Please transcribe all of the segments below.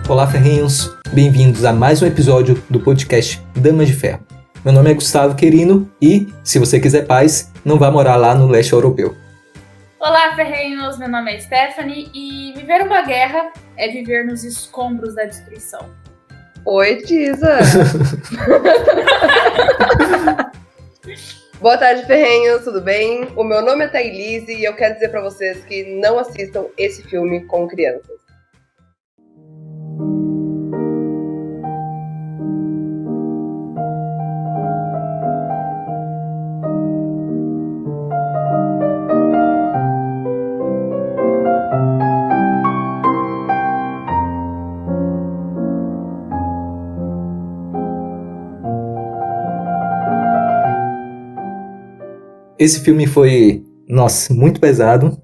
Olá, ferrenhos! Bem-vindos a mais um episódio do podcast Damas de Ferro. Meu nome é Gustavo Querino e, se você quiser paz, não vá morar lá no leste europeu. Olá, ferrenhos! Meu nome é Stephanie e viver uma guerra é viver nos escombros da destruição. Oi, Tisa! Boa tarde, ferrenhos, tudo bem? O meu nome é Thailise e eu quero dizer pra vocês que não assistam esse filme com crianças. Esse filme foi, muito pesado,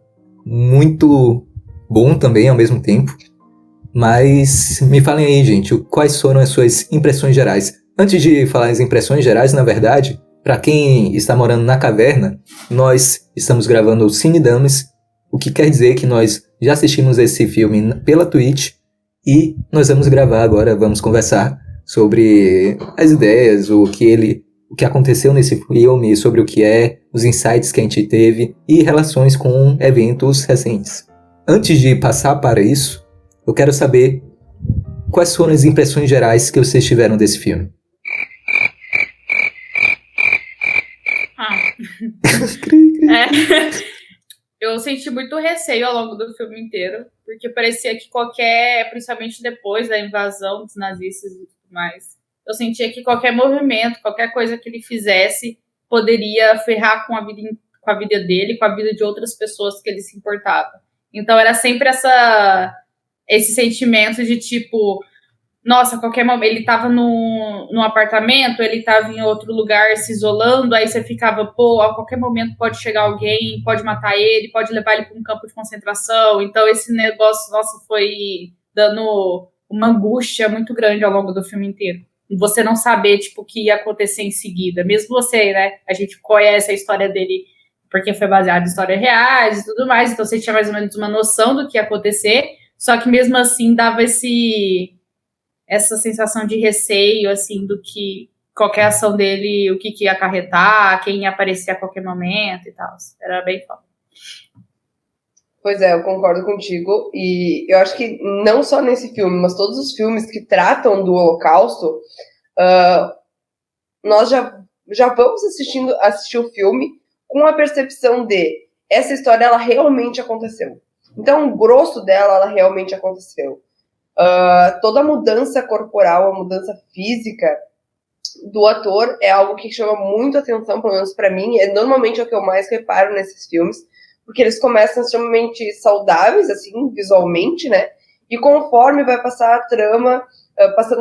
muito bom também ao mesmo tempo. Mas me falem aí, gente, quais foram as suas impressões gerais? Antes de falar as impressões gerais, na verdade, para quem está morando na caverna, nós estamos gravando o Cine Damas, o que quer dizer que nós já assistimos esse filme pela Twitch e nós vamos gravar agora, vamos conversar sobre as ideias, o que aconteceu nesse filme, sobre o que é, os insights que a gente teve e relações com eventos recentes. Antes de passar para isso, eu quero saber quais foram as impressões gerais que vocês tiveram desse filme. Eu senti muito receio ao longo do filme inteiro, porque parecia que principalmente depois da invasão dos nazistas e tudo mais, eu sentia que qualquer movimento, qualquer coisa que ele fizesse, poderia ferrar com a vida dele, com a vida de outras pessoas que ele se importava. Então era sempre esse sentimento de tipo, nossa, a qualquer momento, ele tava num apartamento, ele tava em outro lugar se isolando, aí você ficava, pô, a qualquer momento pode chegar alguém, pode matar ele, pode levar ele para um campo de concentração. Então esse negócio, nossa, foi dando uma angústia muito grande ao longo do filme inteiro. Você não saber, tipo, o que ia acontecer em seguida. Mesmo você, né, a gente conhece a história dele porque foi baseado em histórias reais e tudo mais, então você tinha mais ou menos uma noção do que ia acontecer, só que mesmo assim dava essa sensação de receio, assim, do que qualquer ação dele, o que ia acarretar, quem ia aparecer a qualquer momento e tal. Era bem foda. Pois é, eu concordo contigo. E eu acho que não só nesse filme, mas todos os filmes que tratam do Holocausto, nós já vamos assistir o filme com a percepção de essa história, ela realmente aconteceu. Então, o grosso dela, ela realmente aconteceu. Toda a mudança corporal, a mudança física do ator é algo que chama muito atenção, pelo menos pra mim. Normalmente é o que eu mais reparo nesses filmes, porque eles começam extremamente saudáveis, assim, visualmente, né? E conforme vai passando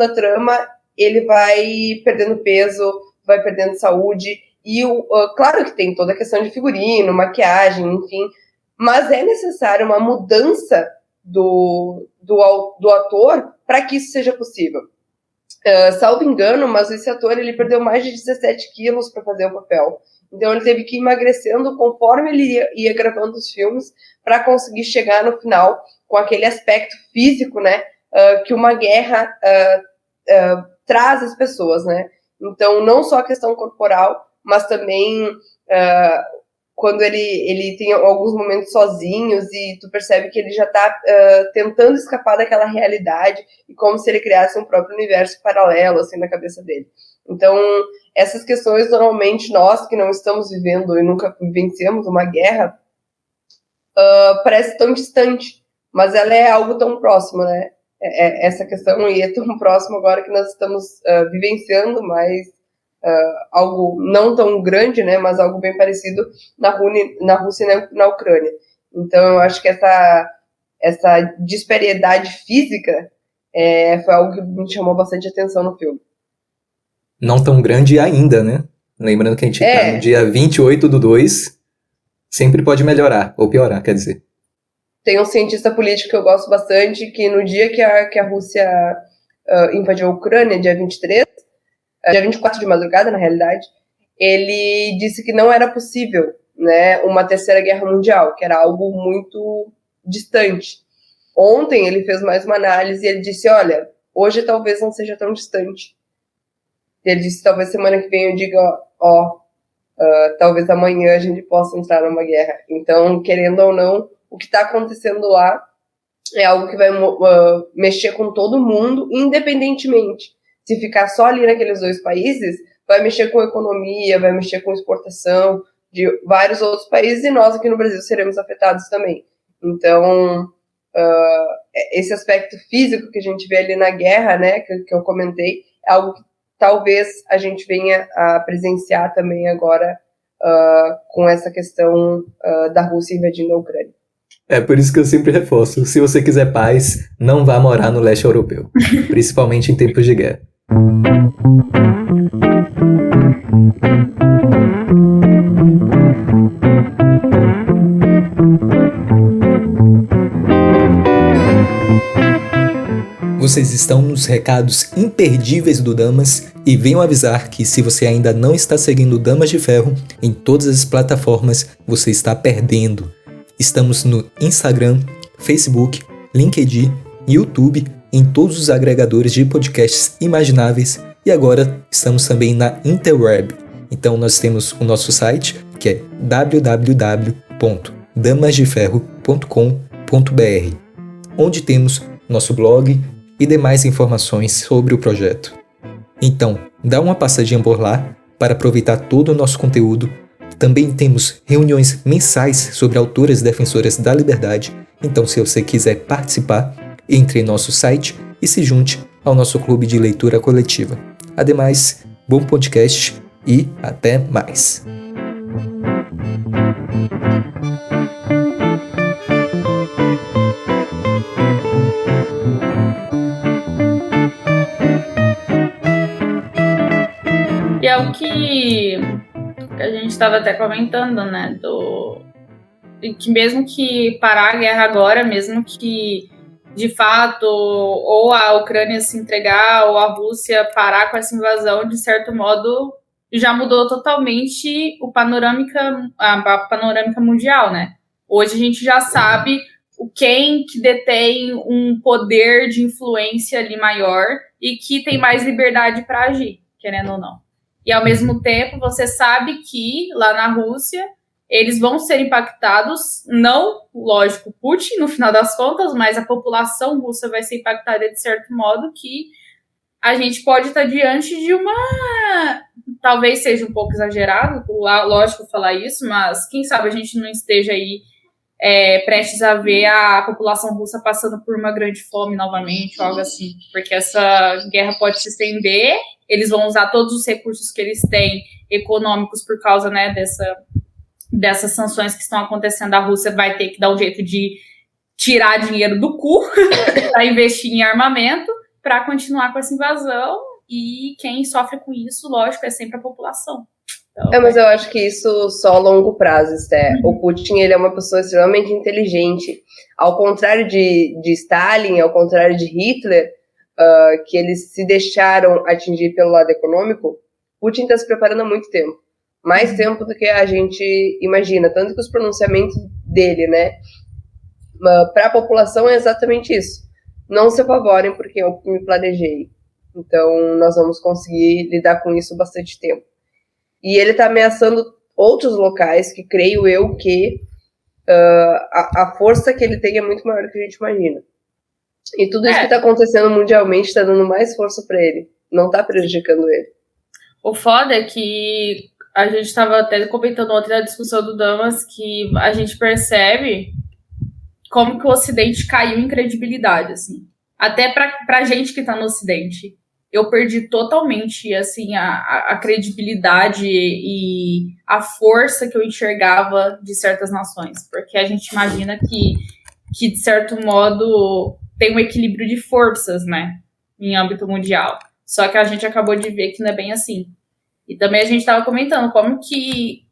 a trama, ele vai perdendo peso, vai perdendo saúde. E, claro que tem toda a questão de figurino, maquiagem, enfim. Mas é necessário uma mudança do ator para que isso seja possível. Salvo engano, mas esse ator ele perdeu mais de 17 quilos para fazer o papel. Então ele teve que ir emagrecendo conforme ele ia gravando os filmes para conseguir chegar no final com aquele aspecto físico, né, que uma guerra traz às pessoas, né? Então não só a questão corporal, mas também quando ele tem alguns momentos sozinhos e tu percebe que ele já tá tentando escapar daquela realidade e como se ele criasse um próprio universo paralelo, assim, na cabeça dele. Então, essas questões, normalmente, nós que não estamos vivendo e nunca vivenciamos uma guerra, parece tão distante, mas ela é algo tão próximo, né? Essa questão, e é tão próximo agora que nós estamos vivenciando, mas algo não tão grande, né, mas algo bem parecido na Rússia e na Ucrânia. Então, eu acho que essa disparidade física foi algo que me chamou bastante atenção no filme. Não tão grande ainda, né? Lembrando que a gente tá no dia 28/2, sempre pode melhorar, ou piorar, quer dizer. Tem um cientista político que eu gosto bastante, que no dia que a Rússia invadiu a Ucrânia, dia 23, dia 24 de madrugada, na realidade, ele disse que não era possível, né, uma terceira guerra mundial, que era algo muito distante. Ontem ele fez mais uma análise e ele disse, olha, hoje talvez não seja tão distante. Ele disse, talvez semana que vem eu diga, talvez amanhã a gente possa entrar numa guerra. Então, querendo ou não, o que está acontecendo lá é algo que vai mexer com todo mundo, independentemente. Se ficar só ali naqueles 2 países, vai mexer com economia, vai mexer com exportação de vários outros países, e nós aqui no Brasil seremos afetados também. Então, esse aspecto físico que a gente vê ali na guerra, né, que eu comentei, é algo que talvez a gente venha a presenciar também agora com essa questão da Rússia invadindo a Ucrânia. É por isso que eu sempre reforço, se você quiser paz, não vá morar no leste europeu, principalmente em tempos de guerra. Vocês estão nos recados imperdíveis do Damas e venham avisar que se você ainda não está seguindo Damas de Ferro em todas as plataformas, você está perdendo. Estamos no Instagram, Facebook, LinkedIn, YouTube, em todos os agregadores de podcasts imagináveis e agora estamos também na Interweb. Então nós temos o nosso site, que é www.damasdeferro.com.br, onde temos nosso blog e demais informações sobre o projeto. Então, dá uma passadinha por lá para aproveitar todo o nosso conteúdo. Também temos reuniões mensais sobre autoras defensoras da liberdade, então se você quiser participar, entre em nosso site e se junte ao nosso clube de leitura coletiva. Ademais, bom podcast e até mais! E é o que a gente estava até comentando, né? Que mesmo que parar a guerra agora, mesmo que de fato ou a Ucrânia se entregar ou a Rússia parar com essa invasão, de certo modo já mudou totalmente a panorâmica mundial, né? Hoje a gente já sabe quem que detém um poder de influência ali maior e que tem mais liberdade para agir, querendo ou não. E, ao mesmo tempo, você sabe que, lá na Rússia, eles vão ser impactados, não, lógico, Putin, no final das contas, mas a população russa vai ser impactada de certo modo que a gente pode estar diante de uma... Talvez seja um pouco exagerado, lógico, falar isso, mas quem sabe a gente não esteja aí prestes a ver a população russa passando por uma grande fome novamente, ou algo assim, porque essa guerra pode se estender, eles vão usar todos os recursos que eles têm econômicos por causa, né, dessas sanções que estão acontecendo. A Rússia vai ter que dar um jeito de tirar dinheiro do cu para investir em armamento, para continuar com essa invasão, e quem sofre com isso, lógico, é sempre a população. Então, mas eu acho que isso só a longo prazo, Sté. O Putin, ele é uma pessoa extremamente inteligente. Ao contrário de Stalin, ao contrário de Hitler, que eles se deixaram atingir pelo lado econômico, Putin está se preparando há muito tempo. Mais tempo do que a gente imagina. Tanto que os pronunciamentos dele, né, para a população é exatamente isso. Não se apavorem porque eu me planejei. Então, nós vamos conseguir lidar com isso bastante tempo. E ele está ameaçando outros locais que creio eu que a força que ele tem é muito maior do que a gente imagina. E tudo isso que está acontecendo mundialmente está dando mais força para ele. Não está prejudicando ele. O foda é que a gente estava até comentando ontem na discussão do Damas que a gente percebe como que o Ocidente caiu em credibilidade, assim. Até pra gente que está no Ocidente. Eu perdi totalmente, assim, a credibilidade e a força que eu enxergava de certas nações. Porque a gente imagina que de certo modo, tem um equilíbrio de forças, né? Em âmbito mundial. Só que a gente acabou de ver que não é bem assim. E também a gente estava comentando como que...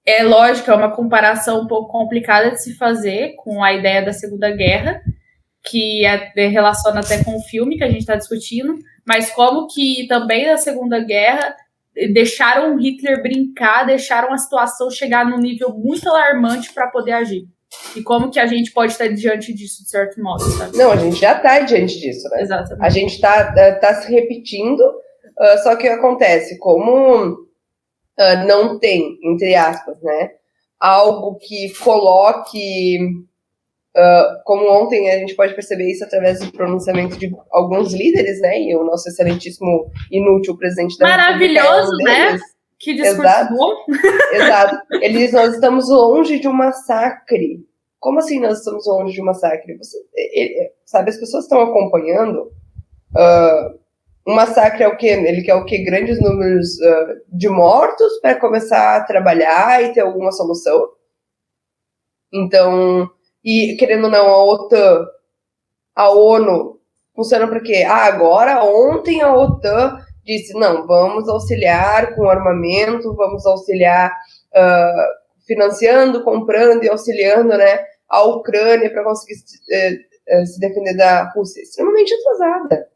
É lógico, é uma comparação um pouco complicada de se fazer com a ideia da Segunda Guerra, que relaciona até com o filme que a gente está discutindo, mas como que também na Segunda Guerra deixaram Hitler brincar, deixaram a situação chegar num nível muito alarmante para poder agir. E como que a gente pode estar diante disso, de certo modo, sabe? Não, a gente já está diante disso, né? Exatamente. A gente tá se repetindo, só que acontece, como não tem, entre aspas, né, algo que coloque, como ontem a gente pode perceber isso através do pronunciamento de alguns líderes, né, e o nosso excelentíssimo inútil presidente da República. Maravilhoso, né? Que discurso bom. Exato. Nós estamos longe de um massacre. Como assim nós estamos longe de um massacre? Sabe, as pessoas estão acompanhando. Um massacre é o quê? Ele quer o quê? Grandes números de mortos para começar a trabalhar e ter alguma solução. Então, e querendo ou não, a OTAN, a ONU, funciona para quê? Agora, ontem a OTAN disse, não, vamos auxiliar com armamento, vamos auxiliar financiando, comprando e auxiliando, né, a Ucrânia para conseguir se defender da Rússia. Extremamente atrasada,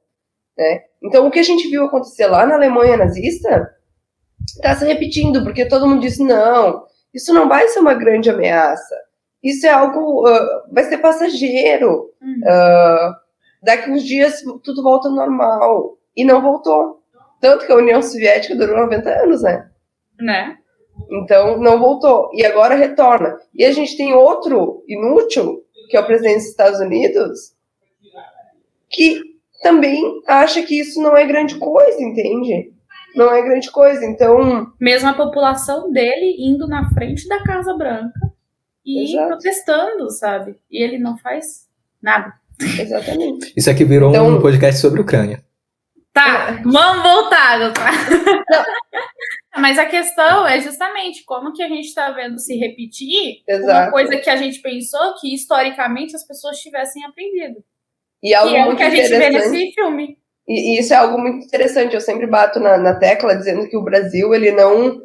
né? Então, o que a gente viu acontecer lá na Alemanha nazista está se repetindo, porque todo mundo disse, não, isso não vai ser uma grande ameaça, isso é algo, vai ser passageiro, daqui uns dias tudo volta ao normal, e não voltou. Tanto que a União Soviética durou 90 anos, né? Então, não voltou. E agora retorna. E a gente tem outro inútil, que é o presidente dos Estados Unidos, que também acha que isso não é grande coisa, entende? Não é grande coisa, então... Mesmo a população dele indo na frente da Casa Branca e protestando, sabe? E ele não faz nada. Exatamente. Isso aqui virou um podcast sobre Ucrânia. Tá, vamos voltar, tá? Mas a questão é justamente como que a gente está vendo se repetir uma coisa que a gente pensou que historicamente as pessoas tivessem aprendido. E algo que é o que a gente vê nesse filme. E isso é algo muito interessante. Eu sempre bato na tecla dizendo que o Brasil ele não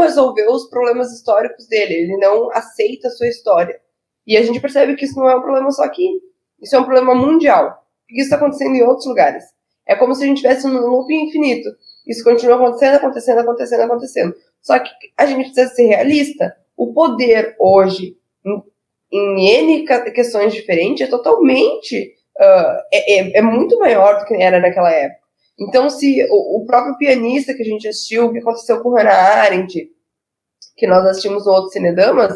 resolveu os problemas históricos dele. Ele não aceita a sua história. E a gente percebe que isso não é um problema só aqui. Isso é um problema mundial. Porque isso está acontecendo em outros lugares. É como se a gente estivesse num loop infinito. Isso continua acontecendo. Só que a gente precisa ser realista. O poder hoje, em N questões diferentes, é totalmente... é muito maior do que era naquela época. Então, se o próprio pianista que a gente assistiu, o que aconteceu com Hannah Arendt, que nós assistimos no outro Cinedamas,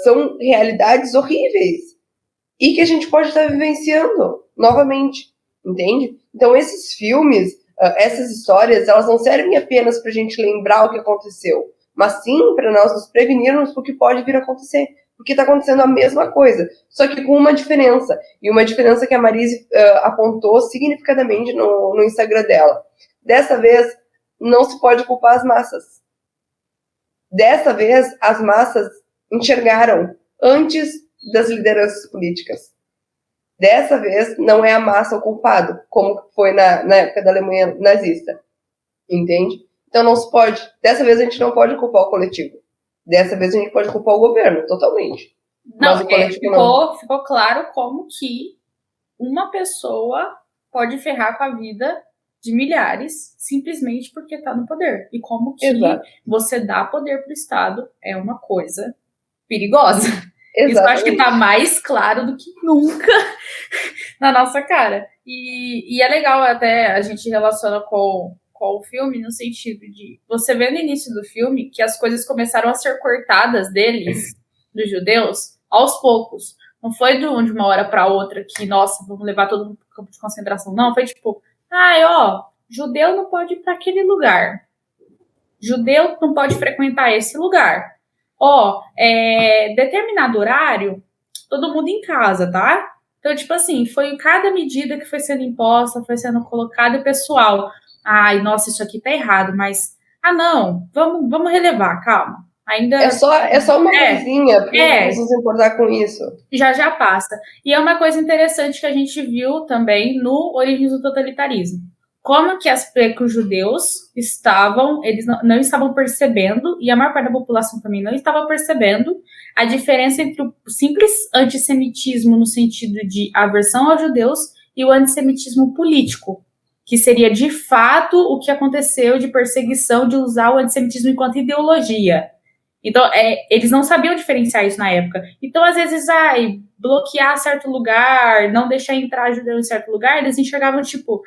são realidades horríveis. E que a gente pode estar vivenciando novamente, entende? Então, esses filmes, essas histórias, elas não servem apenas para a gente lembrar o que aconteceu, mas sim para nós nos prevenirmos do que pode vir a acontecer. Porque está acontecendo a mesma coisa, só que com uma diferença. E uma diferença que a Marise apontou significadamente no Instagram dela. Dessa vez, não se pode culpar as massas. Dessa vez, as massas enxergaram antes das lideranças políticas. Dessa vez, não é a massa o culpado, como foi na época da Alemanha nazista. Entende? Então não se pode. Dessa vez a gente não pode culpar o coletivo. Dessa vez a gente pode culpar o governo, totalmente. Não, mas o coletivo não. Ficou claro como que uma pessoa pode ferrar com a vida de milhares simplesmente porque está no poder. E como que você dá poder para o Estado é uma coisa perigosa. Exatamente. Isso eu acho que está mais claro do que nunca na nossa cara. E é legal até a gente relaciona com o filme no sentido de você vê no início do filme que as coisas começaram a ser cortadas deles, dos judeus, aos poucos. Não foi de uma hora para outra que, nossa, vamos levar todo mundo para o campo de concentração. Não, foi tipo, judeu não pode ir para aquele lugar. Judeu não pode frequentar esse lugar. Determinado horário, todo mundo em casa, tá? Então, tipo assim, foi cada medida que foi sendo imposta, foi sendo colocada e o pessoal, ai, nossa, isso aqui tá errado, mas, não, vamos relevar, calma. Ainda é só uma coisinha, porque não precisamos importar com isso. Já passa. E é uma coisa interessante que a gente viu também no Origens do Totalitarismo. Como que os judeus eles não estavam percebendo, e a maior parte da população também não estava percebendo, a diferença entre o simples antissemitismo no sentido de aversão aos judeus e o antissemitismo político, que seria de fato o que aconteceu de perseguição, de usar o antissemitismo enquanto ideologia. Então, eles não sabiam diferenciar isso na época. Então, às vezes, bloquear certo lugar, não deixar entrar judeu em certo lugar, eles enxergavam, tipo,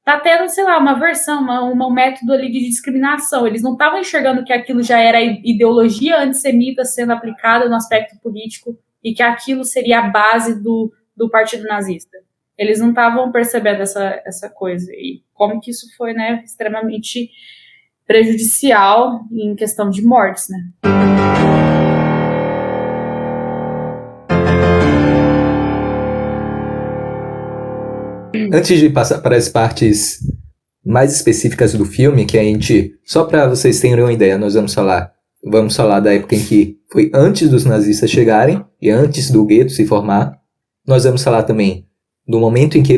tá tendo, sei lá, uma versão, um método ali de discriminação. Eles não estavam enxergando que aquilo já era ideologia antissemita sendo aplicada no aspecto político e que aquilo seria a base do partido nazista. Eles não estavam percebendo essa coisa. E como que isso foi, né, extremamente prejudicial em questão de mortes, né? Antes de passar para as partes mais específicas do filme, que a gente, só para vocês terem uma ideia, nós vamos falar da época em que foi antes dos nazistas chegarem e antes do gueto se formar. Nós vamos falar também do momento em que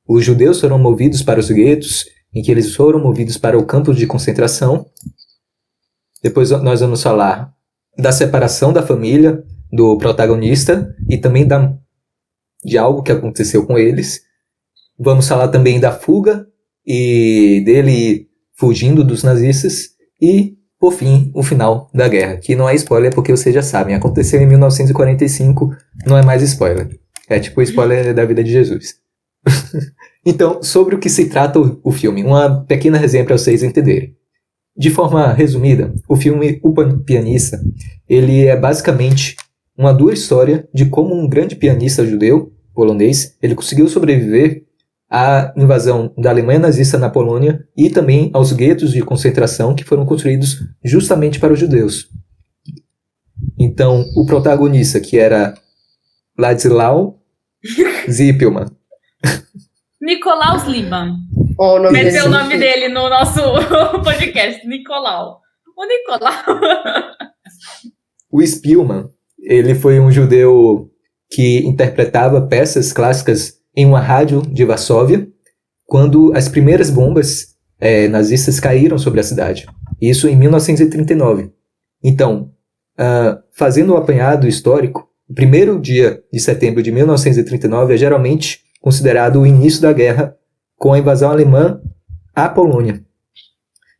os judeus foram movidos para os guetos, em que eles foram movidos para o campo de concentração. Depois nós vamos falar da separação da família do protagonista e também de algo que aconteceu com eles. Vamos falar também da fuga e dele fugindo dos nazistas. E, por fim, o final da guerra, que não é spoiler porque vocês já sabem, aconteceu em 1945, não é mais spoiler. É tipo spoiler da vida de Jesus. Então, sobre o que se trata o filme, uma pequena resenha para vocês entenderem. De forma resumida, o filme O Pianista, ele é basicamente uma dura história de como um grande pianista judeu, polonês, ele conseguiu sobreviver à invasão da Alemanha nazista na Polônia e também aos guetos de concentração que foram construídos justamente para os judeus. Então, o protagonista, que era Ladislau Zippelman. Nikolaus Liban. Vai ser o nome dele no nosso podcast, Nicolau. O Nicolau. O Spielmann, ele foi um judeu que interpretava peças clássicas em uma rádio de Varsóvia quando as primeiras bombas nazistas caíram sobre a cidade. Isso em 1939. Então, fazendo um apanhado histórico, o primeiro dia de setembro de 1939 é geralmente considerado o início da guerra com a invasão alemã à Polônia.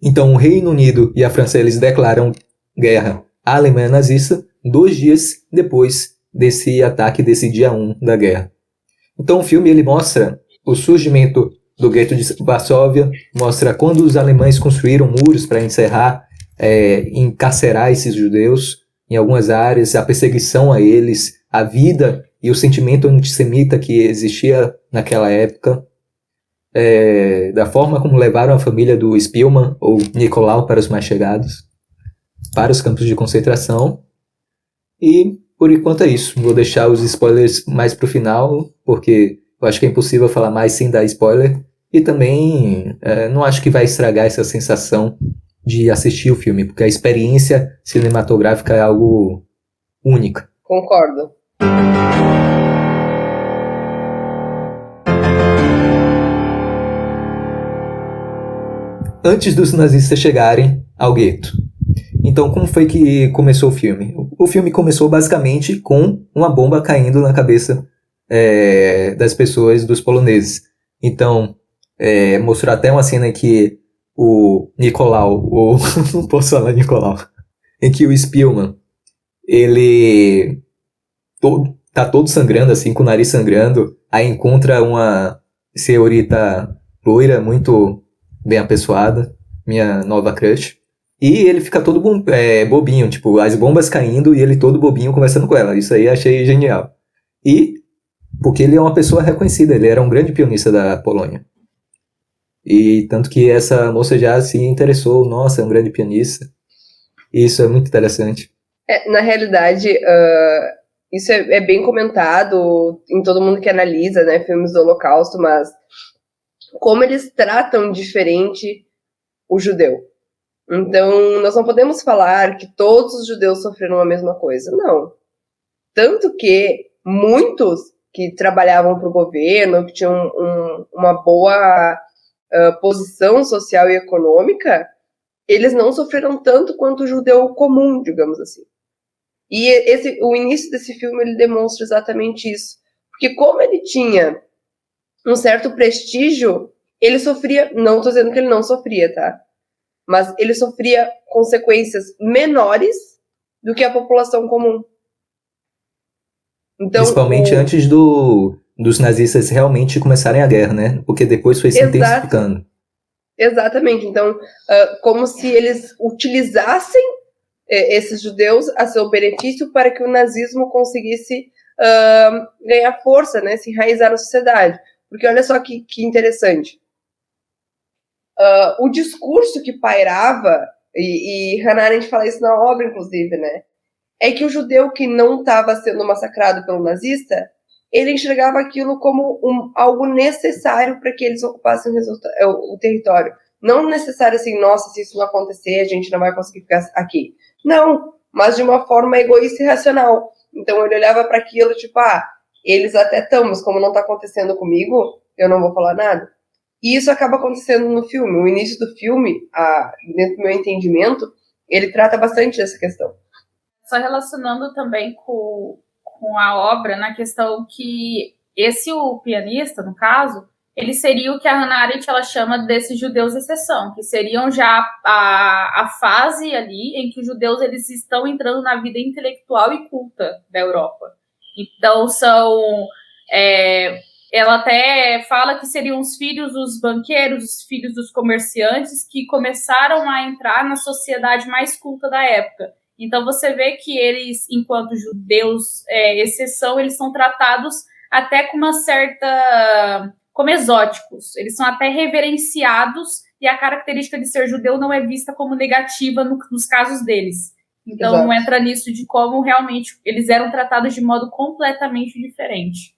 Então, o Reino Unido e a França eles declaram guerra à Alemanha nazista 2 dias depois desse ataque, desse dia 1 da guerra. Então, o filme ele mostra o surgimento do gueto de Varsóvia, mostra quando os alemães construíram muros para encarcerar esses judeus em algumas áreas, a perseguição a eles, a vida e o sentimento antissemita que existia naquela época, da forma como levaram a família do Spielmann, ou Nicolau para os mais chegados, para os campos de concentração. E, por enquanto, é isso. Vou deixar os spoilers mais para o final, porque eu acho que é impossível falar mais sem dar spoiler. E também não acho que vai estragar essa sensação de assistir o filme, porque a experiência cinematográfica é algo único. Concordo. Antes dos nazistas chegarem ao gueto. Então, como foi que começou o filme? O filme começou basicamente com uma bomba caindo na cabeça das pessoas, dos poloneses. Então, mostrou até uma cena em que o Nicolau, ou não posso falar Nicolau, em que o Spielmann, ele tá todo sangrando, assim, com o nariz sangrando, aí encontra uma senhorita loira, muito bem apessoada, minha nova crush, e ele fica todo bobinho, tipo, as bombas caindo e ele todo bobinho conversando com ela. Isso aí achei genial. E porque ele é uma pessoa reconhecida, ele era um grande pianista da Polônia. E tanto que essa moça já se interessou, nossa, é um grande pianista. E isso é muito interessante. Na realidade, isso é bem comentado em todo mundo que analisa, né, filmes do Holocausto, mas como eles tratam diferente o judeu. Então, nós não podemos falar que todos os judeus sofreram a mesma coisa. Não. Tanto que muitos que trabalhavam para o governo, que tinham uma boa posição social e econômica, eles não sofreram tanto quanto o judeu comum, digamos assim. E o início desse filme ele demonstra exatamente isso. Porque como ele tinha um certo prestígio, ele sofria, não estou dizendo que ele não sofria, tá? mas ele sofria consequências menores do que a população comum. Então, principalmente antes dos nazistas realmente começarem a guerra, né? Porque depois foi se intensificando. Exatamente. Então, como se eles utilizassem esses judeus a seu benefício para que o nazismo conseguisse ganhar força, né? Se enraizar na sociedade. Porque olha só que interessante. O discurso que pairava, e Hannah Arendt fala isso na obra, inclusive, né? É que o judeu que não estava sendo massacrado pelo nazista, ele enxergava aquilo como algo necessário para que eles ocupassem o território. Não necessário assim, nossa, se isso não acontecer, a gente não vai conseguir ficar aqui. Não, mas de uma forma egoísta e racional. Então ele olhava para aquilo, tipo, eles até estão, mas como não está acontecendo comigo, eu não vou falar nada. E isso acaba acontecendo no filme. O início do filme, dentro do meu entendimento, ele trata bastante dessa questão. Só relacionando também com a obra, na questão que o pianista, no caso, ele seria o que a Hannah Arendt ela chama desses judeus exceção, que seriam já a fase ali em que os judeus eles estão entrando na vida intelectual e culta da Europa. Então, ela até fala que seriam os filhos dos banqueiros, os filhos dos comerciantes que começaram a entrar na sociedade mais culta da época. Então, você vê que eles, enquanto judeus exceção, eles são tratados até com uma certa... como exóticos. Eles são até reverenciados e a característica de ser judeu não é vista como negativa nos casos deles. Então, Exato. entra nisso de como realmente eles eram tratados de modo completamente diferente.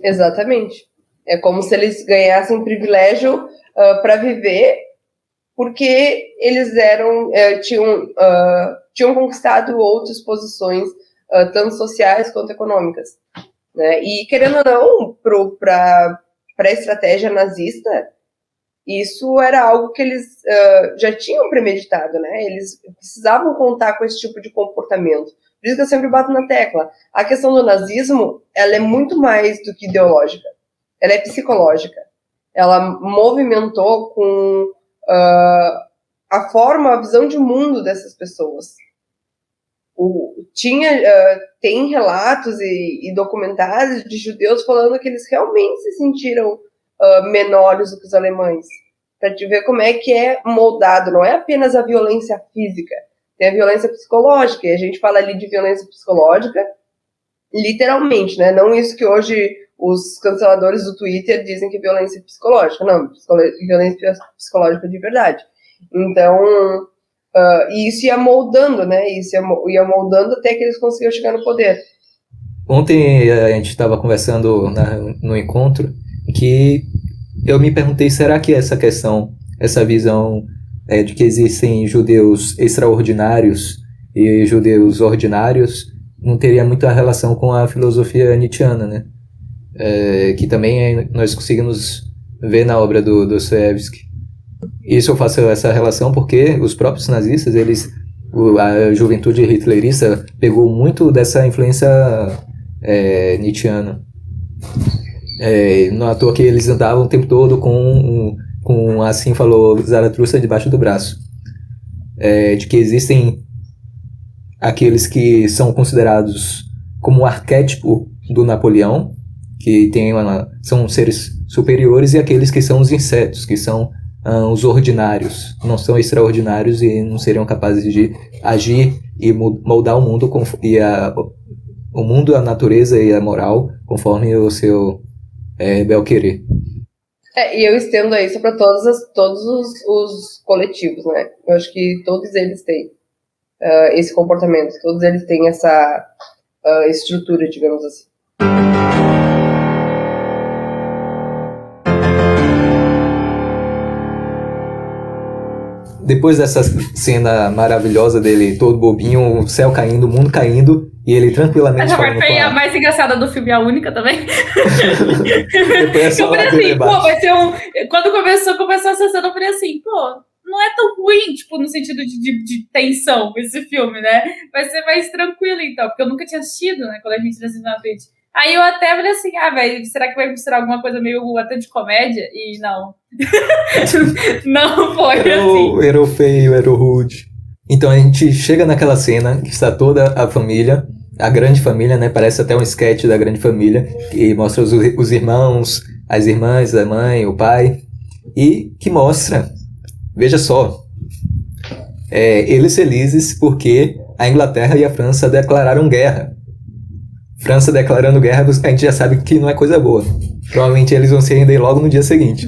Exatamente. É como se eles ganhassem privilégio para viver, porque eles tinham conquistado outras posições, tanto sociais quanto econômicas. Né? E, querendo ou não, para a estratégia nazista, isso era algo que eles já tinham premeditado, né? Eles precisavam contar com esse tipo de comportamento. Por isso que eu sempre bato na tecla. A questão do nazismo, ela é muito mais do que ideológica. Ela é psicológica. Ela movimentou com a visão de mundo dessas pessoas. Tem relatos e documentários de judeus falando que eles realmente se sentiram menores do que os alemães. Para te ver como é que é moldado. Não é apenas a violência física. Tem a violência psicológica. E a gente fala ali de violência psicológica literalmente, né? Não isso que hoje os canceladores do Twitter dizem que é violência psicológica. Não, violência psicológica de verdade. Então, isso ia moldando, né? Isso ia moldando até que eles conseguiram chegar no poder. Ontem a gente estava conversando no encontro que eu me perguntei, será que essa questão, essa visão de que existem judeus extraordinários e judeus ordinários não teria muita relação com a filosofia nietzschiana, né? Que também nós conseguimos ver na obra do Dostoiévski. Isso eu faço essa relação porque os próprios nazistas, a juventude hitlerista pegou muito dessa influência nietzschiana. Não à toa que eles andavam o tempo todo com assim falou Zaratustra debaixo do braço. De que existem aqueles que são considerados como o arquétipo do Napoleão, que são seres superiores, e aqueles que são os insetos, que são os ordinários, não são extraordinários e não seriam capazes de agir e moldar o mundo o mundo, a natureza e a moral conforme o seu bel querer. E eu estendo isso para todos os coletivos, né? Eu acho que todos eles têm esse comportamento, todos eles têm essa estrutura, digamos assim. Depois dessa cena maravilhosa dele, todo bobinho, o céu caindo, o mundo caindo, e ele tranquilamente essa parte foi a mais engraçada do filme, a única também. Eu falei assim, vai ser Quando começou essa cena, eu falei assim, não é tão ruim, tipo, no sentido de tensão esse filme, né? Vai ser mais tranquilo, então, porque eu nunca tinha assistido, né, quando a gente tinha assistido na frente. Aí eu até falei assim, velho, será que vai misturar alguma coisa meio até de comédia? E não. Não foi assim. Era feio, era rude. Então a gente chega naquela cena que está toda a família, a grande família, né? Parece até um sketch da grande família, que mostra os irmãos, as irmãs, a mãe, o pai, e que mostra, veja só, eles felizes porque a Inglaterra e a França declararam guerra. França declarando guerra, a gente já sabe que não é coisa boa. Provavelmente eles vão se render logo no dia seguinte.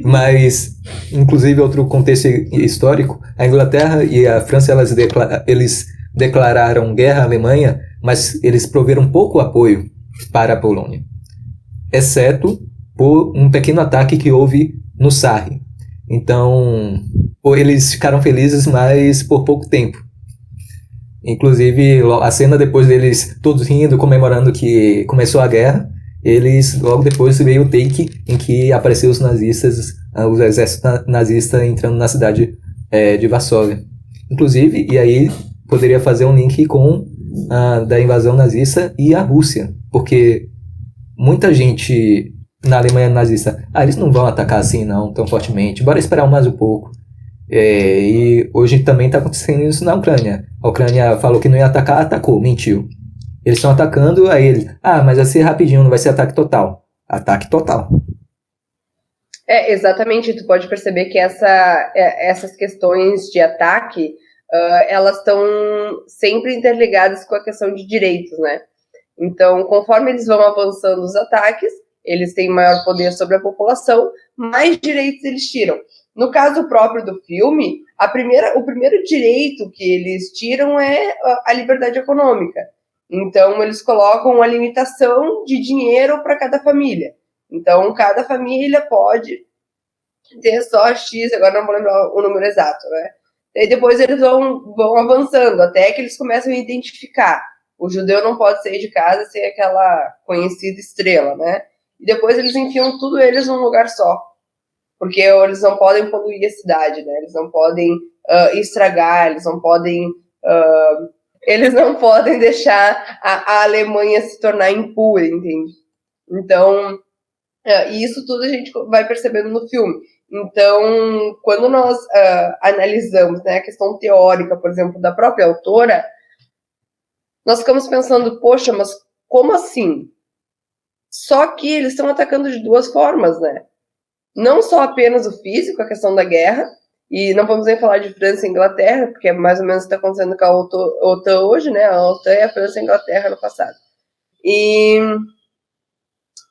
Mas, inclusive, outro contexto histórico, a Inglaterra e a França, eles declararam guerra à Alemanha, mas eles proveram pouco apoio para a Polônia, exceto por um pequeno ataque que houve no Sarre. Então, eles ficaram felizes, mas por pouco tempo. Inclusive, a cena depois deles todos rindo, comemorando que começou a guerra, logo depois veio o take em que apareceu os nazistas, os exércitos nazistas entrando na cidade de Varsóvia. Inclusive, e aí poderia fazer um link com da invasão nazista e a Rússia, porque muita gente na Alemanha nazista, eles não vão atacar assim não, tão fortemente, bora esperar mais um pouco. E hoje também está acontecendo isso na Ucrânia. A Ucrânia falou que não ia atacar, atacou, mentiu. Eles estão atacando, aí ele, mas vai ser rapidinho, não vai ser ataque total. Ataque total. Exatamente, tu pode perceber que essas questões de ataque, elas estão sempre interligadas com a questão de direitos, né? Então, conforme eles vão avançando os ataques, eles têm maior poder sobre a população, mais direitos eles tiram. No caso próprio do filme, o primeiro direito que eles tiram é a liberdade econômica. Então, eles colocam uma limitação de dinheiro para cada família. Então, cada família pode ter só X, agora não vou lembrar o número exato, né? E depois eles vão avançando, até que eles começam a identificar. O judeu não pode sair de casa sem aquela conhecida estrela, né? E depois eles enfiam tudo eles num lugar só. Porque eles não podem poluir a cidade, né? Eles não podem estragar, eles não podem deixar a Alemanha se tornar impura, entende? Então, isso tudo a gente vai percebendo no filme. Então, quando nós analisamos, né, a questão teórica, por exemplo, da própria autora, nós ficamos pensando, poxa, mas como assim? Só que eles estão atacando de duas formas, né? Não só apenas o físico, a questão da guerra, e não vamos nem falar de França e Inglaterra, porque é mais ou menos o que está acontecendo com a OTAN hoje, né? A OTAN é a França e a Inglaterra no passado. E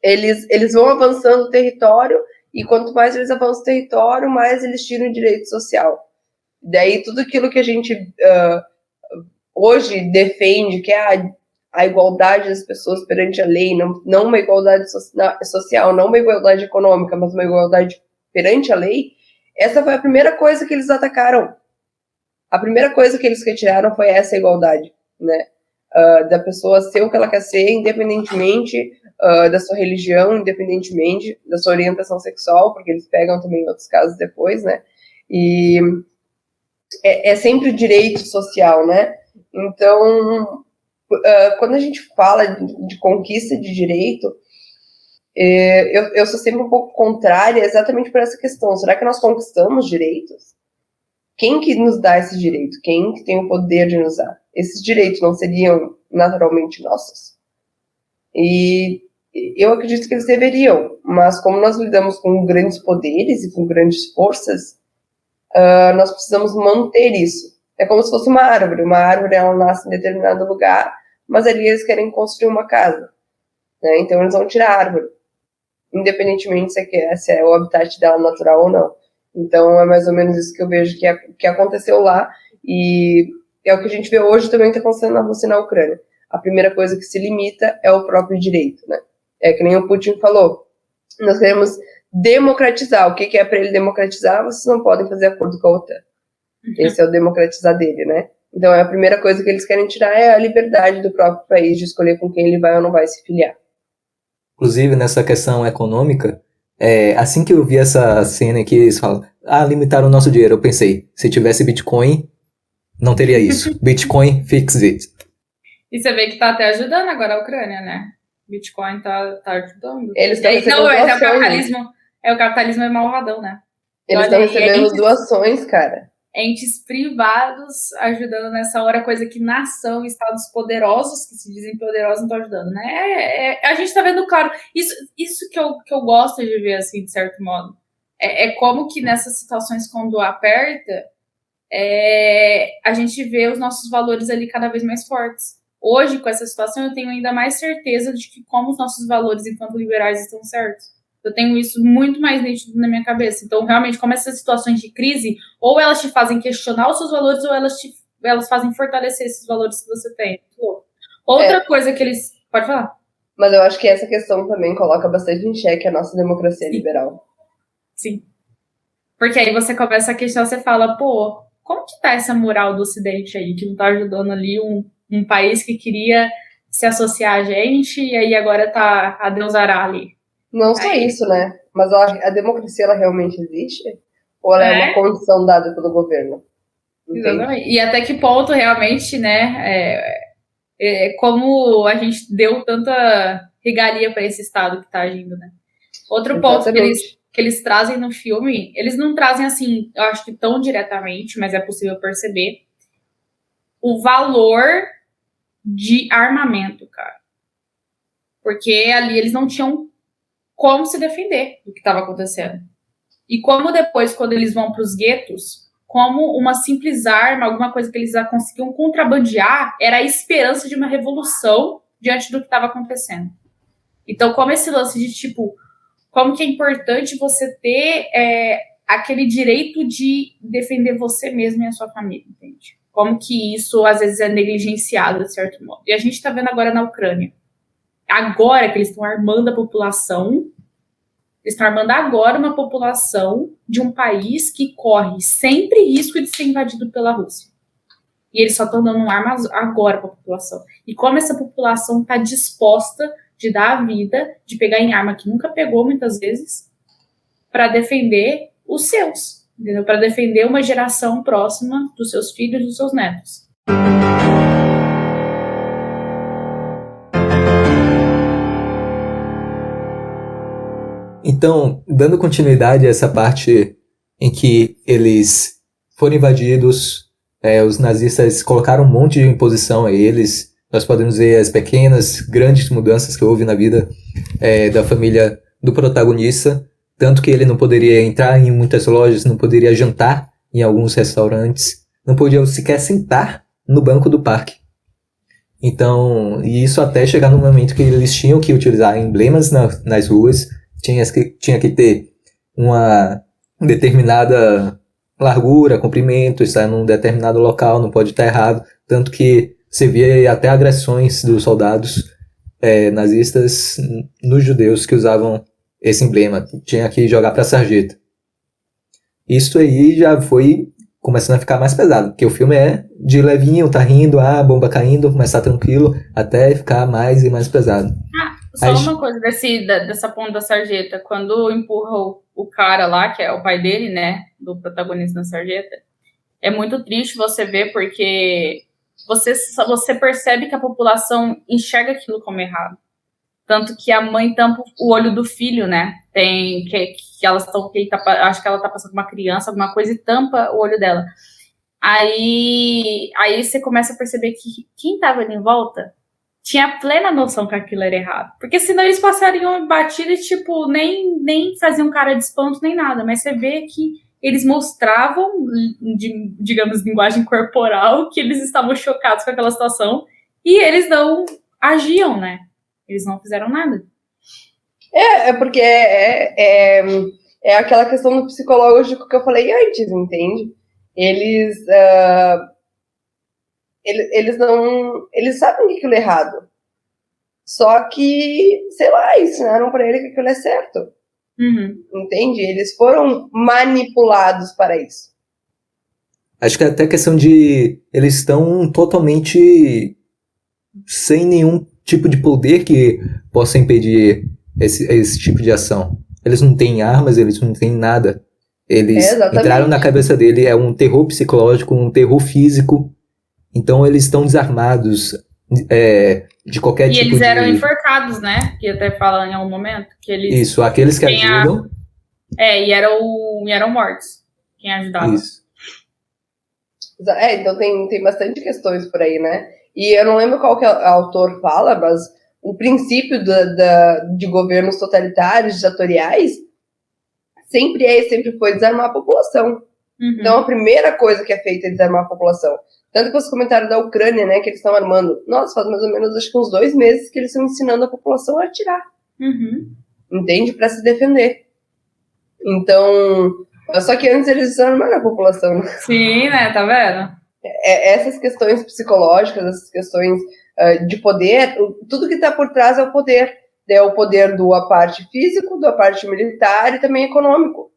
eles vão avançando o território, e quanto mais eles avançam o território, mais eles tiram o direito social. Daí tudo aquilo que a gente hoje defende, que é a igualdade das pessoas perante a lei, não uma igualdade social, não uma igualdade econômica, mas uma igualdade perante a lei, essa foi a primeira coisa que eles atacaram. A primeira coisa que eles retiraram foi essa igualdade, né? Da pessoa ser o que ela quer ser, independentemente da sua religião, independentemente da sua orientação sexual, porque eles pegam também outros casos depois, né? E é sempre o direito social, né? Então, quando a gente fala de conquista de direito, eu sou sempre um pouco contrária exatamente por essa questão. Será que nós conquistamos direitos? Quem que nos dá esse direito? Quem que tem o poder de nos dar? Esses direitos não seriam naturalmente nossos? E eu acredito que eles deveriam, mas como nós lidamos com grandes poderes e com grandes forças, nós precisamos manter isso. É como se fosse uma árvore. Uma árvore, ela nasce em determinado lugar, mas ali eles querem construir uma casa, né? Então eles vão tirar a árvore, independentemente se é o habitat dela natural ou não. Então é mais ou menos isso que eu vejo que aconteceu lá, e é o que a gente vê hoje também que está acontecendo na Rússia e na Ucrânia. A primeira coisa que se limita é o próprio direito, né? É que nem o Putin falou, nós queremos democratizar. O que é para ele democratizar? Vocês não podem fazer acordo com a OTAN. Esse é o democratizar dele, né? Então a primeira coisa que eles querem tirar é a liberdade do próprio país de escolher com quem ele vai ou não vai se filiar. Inclusive, nessa questão econômica, assim que eu vi essa cena que eles falam, limitaram o nosso dinheiro, eu pensei, se tivesse Bitcoin, não teria isso. Bitcoin, fix it. E você vê que tá até ajudando agora a Ucrânia, né? Bitcoin tá ajudando. Eles estão Não, recebendo mas doações. o capitalismo é malvadão, né? Eles Olha estão aí, recebendo doações, cara. entes privados ajudando nessa hora, coisa que nação, estados poderosos, que se dizem poderosos, não estão ajudando, né? A gente tá vendo, claro, isso que eu gosto de ver, assim, de certo modo. É como que nessas situações, quando aperta, a gente vê os nossos valores ali cada vez mais fortes. Hoje, com essa situação, eu tenho ainda mais certeza de que como os nossos valores enquanto liberais estão certos. Eu tenho isso muito mais nítido na minha cabeça. Então, realmente, como essas situações de crise, ou elas te fazem questionar os seus valores, ou elas fazem fortalecer esses valores que você tem. Outra coisa que eles... Pode falar. Mas eu acho que essa questão também coloca bastante em xeque a nossa democracia liberal. Sim. Porque aí você começa a questionar, você fala, pô, como que tá essa moral do Ocidente aí, que não tá ajudando ali um país que queria se associar a gente, e aí agora tá a Deus dará ali. Não só isso, né? Mas a democracia, ela realmente existe? Ou ela é uma condição dada pelo governo? Entende? Exatamente. E até que ponto realmente, né, como a gente deu tanta regalia para esse Estado que tá agindo, né? Outro ponto que eles trazem no filme, eles não trazem assim, eu acho que tão diretamente, mas é possível perceber, o valor de armamento, cara. Porque ali eles não tinham como se defender do que estava acontecendo. E como depois, quando eles vão para os guetos, como uma simples arma, alguma coisa que eles já conseguiam contrabandear, era a esperança de uma revolução diante do que estava acontecendo. Então, como esse lance de, tipo, como que é importante você ter aquele direito de defender você mesmo e a sua família, entende? Como que isso, às vezes, é negligenciado, de certo modo. E a gente está vendo agora na Ucrânia. Agora que eles estão armando a população, eles estão armando agora uma população de um país que corre sempre risco de ser invadido pela Rússia. E eles só estão dando armas agora para a população. E como essa população está disposta de dar a vida, de pegar em arma que nunca pegou muitas vezes, para defender os seus, entendeu? Para defender uma geração próxima dos seus filhos e dos seus netos. Então, dando continuidade a essa parte em que eles foram invadidos, os nazistas colocaram um monte de imposição a eles. Nós podemos ver as pequenas, grandes mudanças que houve na vida da família do protagonista, tanto que ele não poderia entrar em muitas lojas, não poderia jantar em alguns restaurantes, não podia sequer sentar no banco do parque. Então, e isso até chegar no momento que eles tinham que utilizar emblemas nas ruas, tinha que ter uma determinada largura, comprimento, estar num determinado local, não pode estar errado, tanto que você via até agressões dos soldados nazistas nos judeus que usavam esse emblema, tinha que jogar para a sarjeta. Isso aí já foi começando a ficar mais pesado, porque o filme é de levinho, tá rindo, bomba caindo, mas tá tranquilo, até ficar mais e mais pesado. Só uma coisa dessa ponta da sarjeta, quando empurra o cara lá, que é o pai dele, né, do protagonista da sarjeta, é muito triste você ver, porque você percebe que a população enxerga aquilo como errado. Tanto que a mãe tampa o olho do filho, né? Acho que ela tá passando uma criança, alguma coisa, e tampa o olho dela. Aí você começa a perceber que quem tava ali em volta tinha plena noção que aquilo era errado. Porque senão eles passariam batido e, tipo, nem faziam cara de espanto, nem nada. Mas você vê que eles mostravam, digamos, linguagem corporal, que eles estavam chocados com aquela situação. E eles não agiam, né? Eles não fizeram nada. Porque é aquela questão do psicológico que eu falei antes, entende? Eles sabem que aquilo é errado. Só que, sei lá, ensinaram pra ele que aquilo é certo. Uhum. Entende? Eles foram manipulados para isso. Acho que é até questão de... Eles estão totalmente sem nenhum tipo de poder que possa impedir esse tipo de ação. Eles não têm armas, eles não têm nada. Eles entraram na cabeça dele, é um terror psicológico, um terror físico. Então eles estão desarmados, de qualquer E tipo eles de... eram enforcados, né? Que até fala em algum momento. Que eles, Isso, aqueles que Quem a- ajudam. e eram mortos. Quem ajudava. Isso. Então tem bastante questões por aí, né? E eu não lembro qual que o autor fala, mas o princípio de governos totalitários, ditatoriais, sempre foi desarmar a população. Uhum. Então a primeira coisa que é feita é desarmar a população. Tanto que os comentários da Ucrânia, né, que eles estão armando. Nossa, faz mais ou menos, acho que uns 2 meses que eles estão ensinando a população a atirar. Uhum. Entende? Para se defender. Então, só que antes eles desarmaram a população, né? Sim, né? Tá vendo? Essas questões psicológicas, essas questões de poder, tudo que está por trás é o poder. É o poder do a parte físico, da parte militar e também econômico.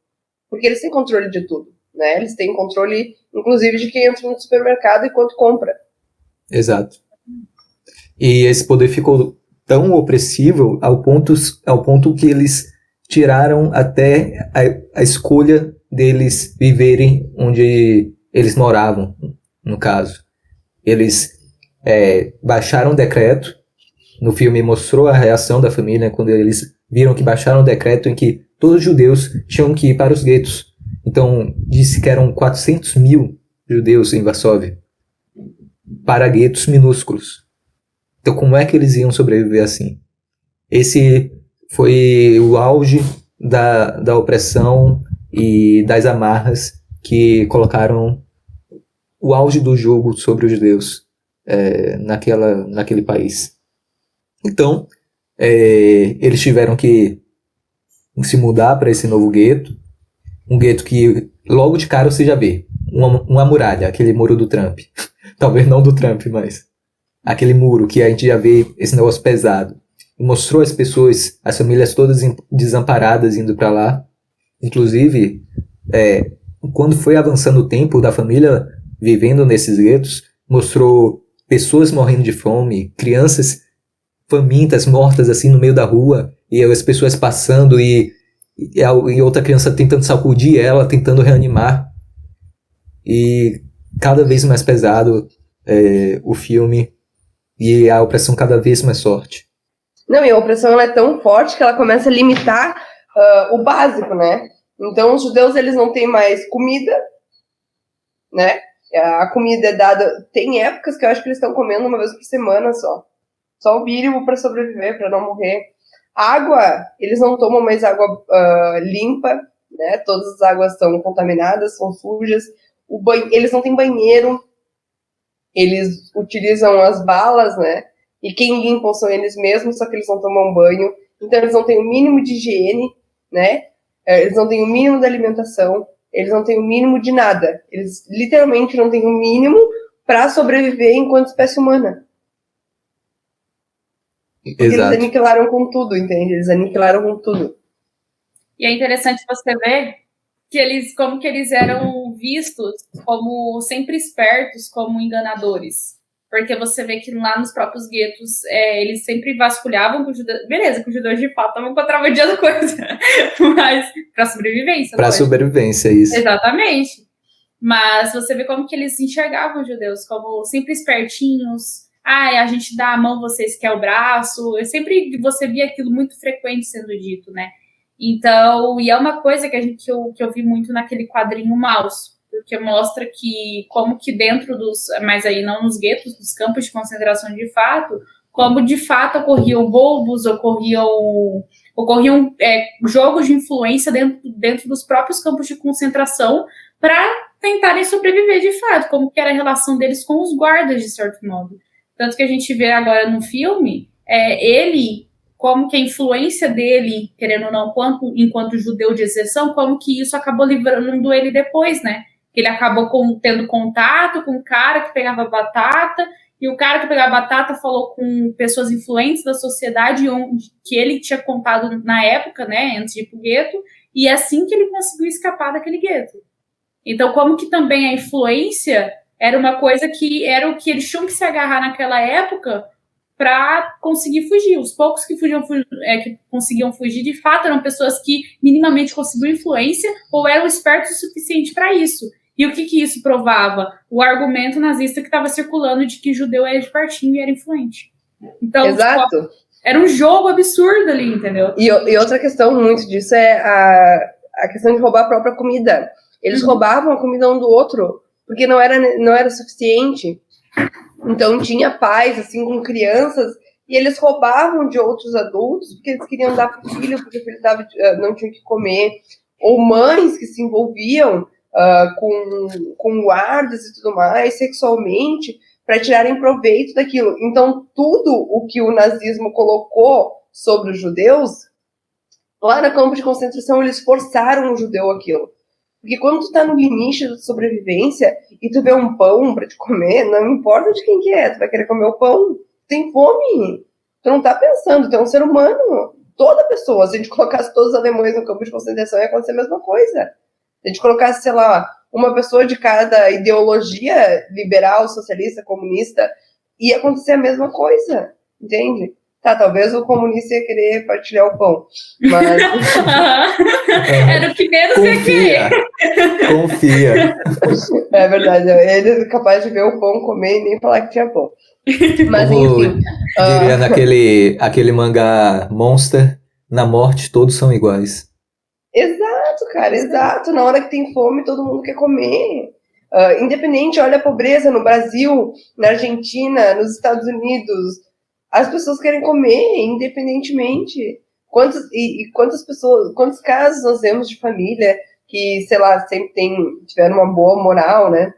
Porque eles têm controle de tudo, né? Eles têm controle, inclusive, de quem entra no supermercado e quanto compra. Exato. E esse poder ficou tão opressivo ao ponto que eles tiraram até a escolha deles viverem onde eles moravam, no caso. Eles baixaram o decreto. No filme mostrou a reação da família quando eles viram que baixaram o decreto em que todos os judeus tinham que ir para os guetos. Então, disse que eram 400 mil judeus em Varsóvia para guetos minúsculos. Então, como é que eles iam sobreviver assim? Esse foi o auge da opressão e das amarras que colocaram o auge do jugo sobre os judeus naquele país. Então, eles tiveram que se mudar para esse novo gueto, um gueto que logo de cara você já vê, uma muralha, aquele muro do Trump. Talvez não do Trump, mas aquele muro que a gente já vê esse negócio pesado. E mostrou as pessoas, as famílias todas desamparadas indo para lá. Inclusive, quando foi avançando o tempo da família vivendo nesses guetos, mostrou pessoas morrendo de fome, crianças famintas, mortas assim no meio da rua, e as pessoas passando e outra criança tentando sacudir ela, tentando reanimar. E cada vez mais pesado o filme e a opressão cada vez mais forte. Não, e a opressão ela é tão forte que ela começa a limitar o básico, né? Então os judeus eles não têm mais comida, né? A comida é dada... Tem épocas que eu acho que eles estão comendo uma vez por semana só. Só o mínimo para sobreviver, para não morrer. Água, eles não tomam mais água limpa, né? Todas as águas estão contaminadas, são sujas. Eles não têm banheiro. Eles utilizam as balas, né? E quem limpam são eles mesmos, só que eles não tomam banho. Então eles não têm o mínimo de higiene, né? Eles não têm o mínimo de alimentação. Eles não têm o mínimo de nada. Eles literalmente não têm o mínimo para sobreviver enquanto espécie humana. Porque Exato. eles aniquilaram com tudo, entende? Eles aniquilaram com tudo. E é interessante você ver como que eles eram vistos como sempre espertos, como enganadores. Porque você vê que lá nos próprios guetos, eles sempre vasculhavam com os judeus. Beleza, que os judeus de fato estavam contrabandeando coisa. Mas para sobrevivência. Para sobrevivência, isso. Exatamente. Mas você vê como que eles enxergavam os judeus como sempre espertinhos. A gente dá a mão, vocês quer o braço. Você via aquilo muito frequente sendo dito, né? Então, e é uma coisa que eu vi muito naquele quadrinho Maus, porque mostra que como que dentro mas aí não nos guetos, dos campos de concentração de fato, como de fato ocorriam roubos, ocorriam jogos de influência dentro dos próprios campos de concentração para tentarem sobreviver de fato, como que era a relação deles com os guardas, de certo modo. Tanto que a gente vê agora no filme, como que a influência dele, querendo ou não, enquanto judeu de exceção, como que isso acabou livrando ele depois, né? Que ele acabou tendo contato com o cara que pegava batata, e o cara que pegava batata falou com pessoas influentes da sociedade que ele tinha contado na época, né, antes de ir pro gueto, e é assim que ele conseguiu escapar daquele gueto. Então, como que também a influência era uma coisa que era o que eles tinham que se agarrar naquela época para conseguir fugir. Os poucos que conseguiam fugir, de fato, eram pessoas que minimamente conseguiam influência ou eram espertos o suficiente para isso. E o que isso provava? O argumento nazista que estava circulando de que judeu era de partinho e era influente. Então, Exato. tipo, era um jogo absurdo ali, entendeu? E outra questão muito disso é a questão de roubar a própria comida. Eles roubavam a comida um do outro, porque não era suficiente. Então tinha pais, assim, com crianças, e eles roubavam de outros adultos, porque eles queriam dar pro filho, porque o filho não tinha o que comer. Ou mães que se envolviam com guardas e tudo mais, sexualmente, para tirarem proveito daquilo. Então, tudo o que o nazismo colocou sobre os judeus, lá no campo de concentração, eles forçaram o judeu aquilo. Porque quando tu tá no limite da sobrevivência e tu vê um pão pra te comer, não importa de quem que é, tu vai querer comer o pão. Tem fome. Tu não tá pensando, tu é um ser humano. Toda pessoa, se a gente colocasse todos os alemães no campo de concentração, ia acontecer a mesma coisa. Se a gente colocasse, sei lá, uma pessoa de cada ideologia liberal, socialista, comunista, ia acontecer a mesma coisa, entende? Tá, talvez o comunista ia querer partilhar o pão, mas... Era o que menos ia querer. Confia. É verdade, ele é capaz de ver o pão comer e nem falar que tinha pão. Mas Como enfim... diria aquele mangá Monster, na morte todos são iguais. Exato, cara, exato. Na hora que tem fome, todo mundo quer comer. Independente, olha a pobreza no Brasil, na Argentina, nos Estados Unidos. As pessoas querem comer, independentemente. Quantos casos nós vemos de família que, sei lá, sempre tiveram uma boa moral, né?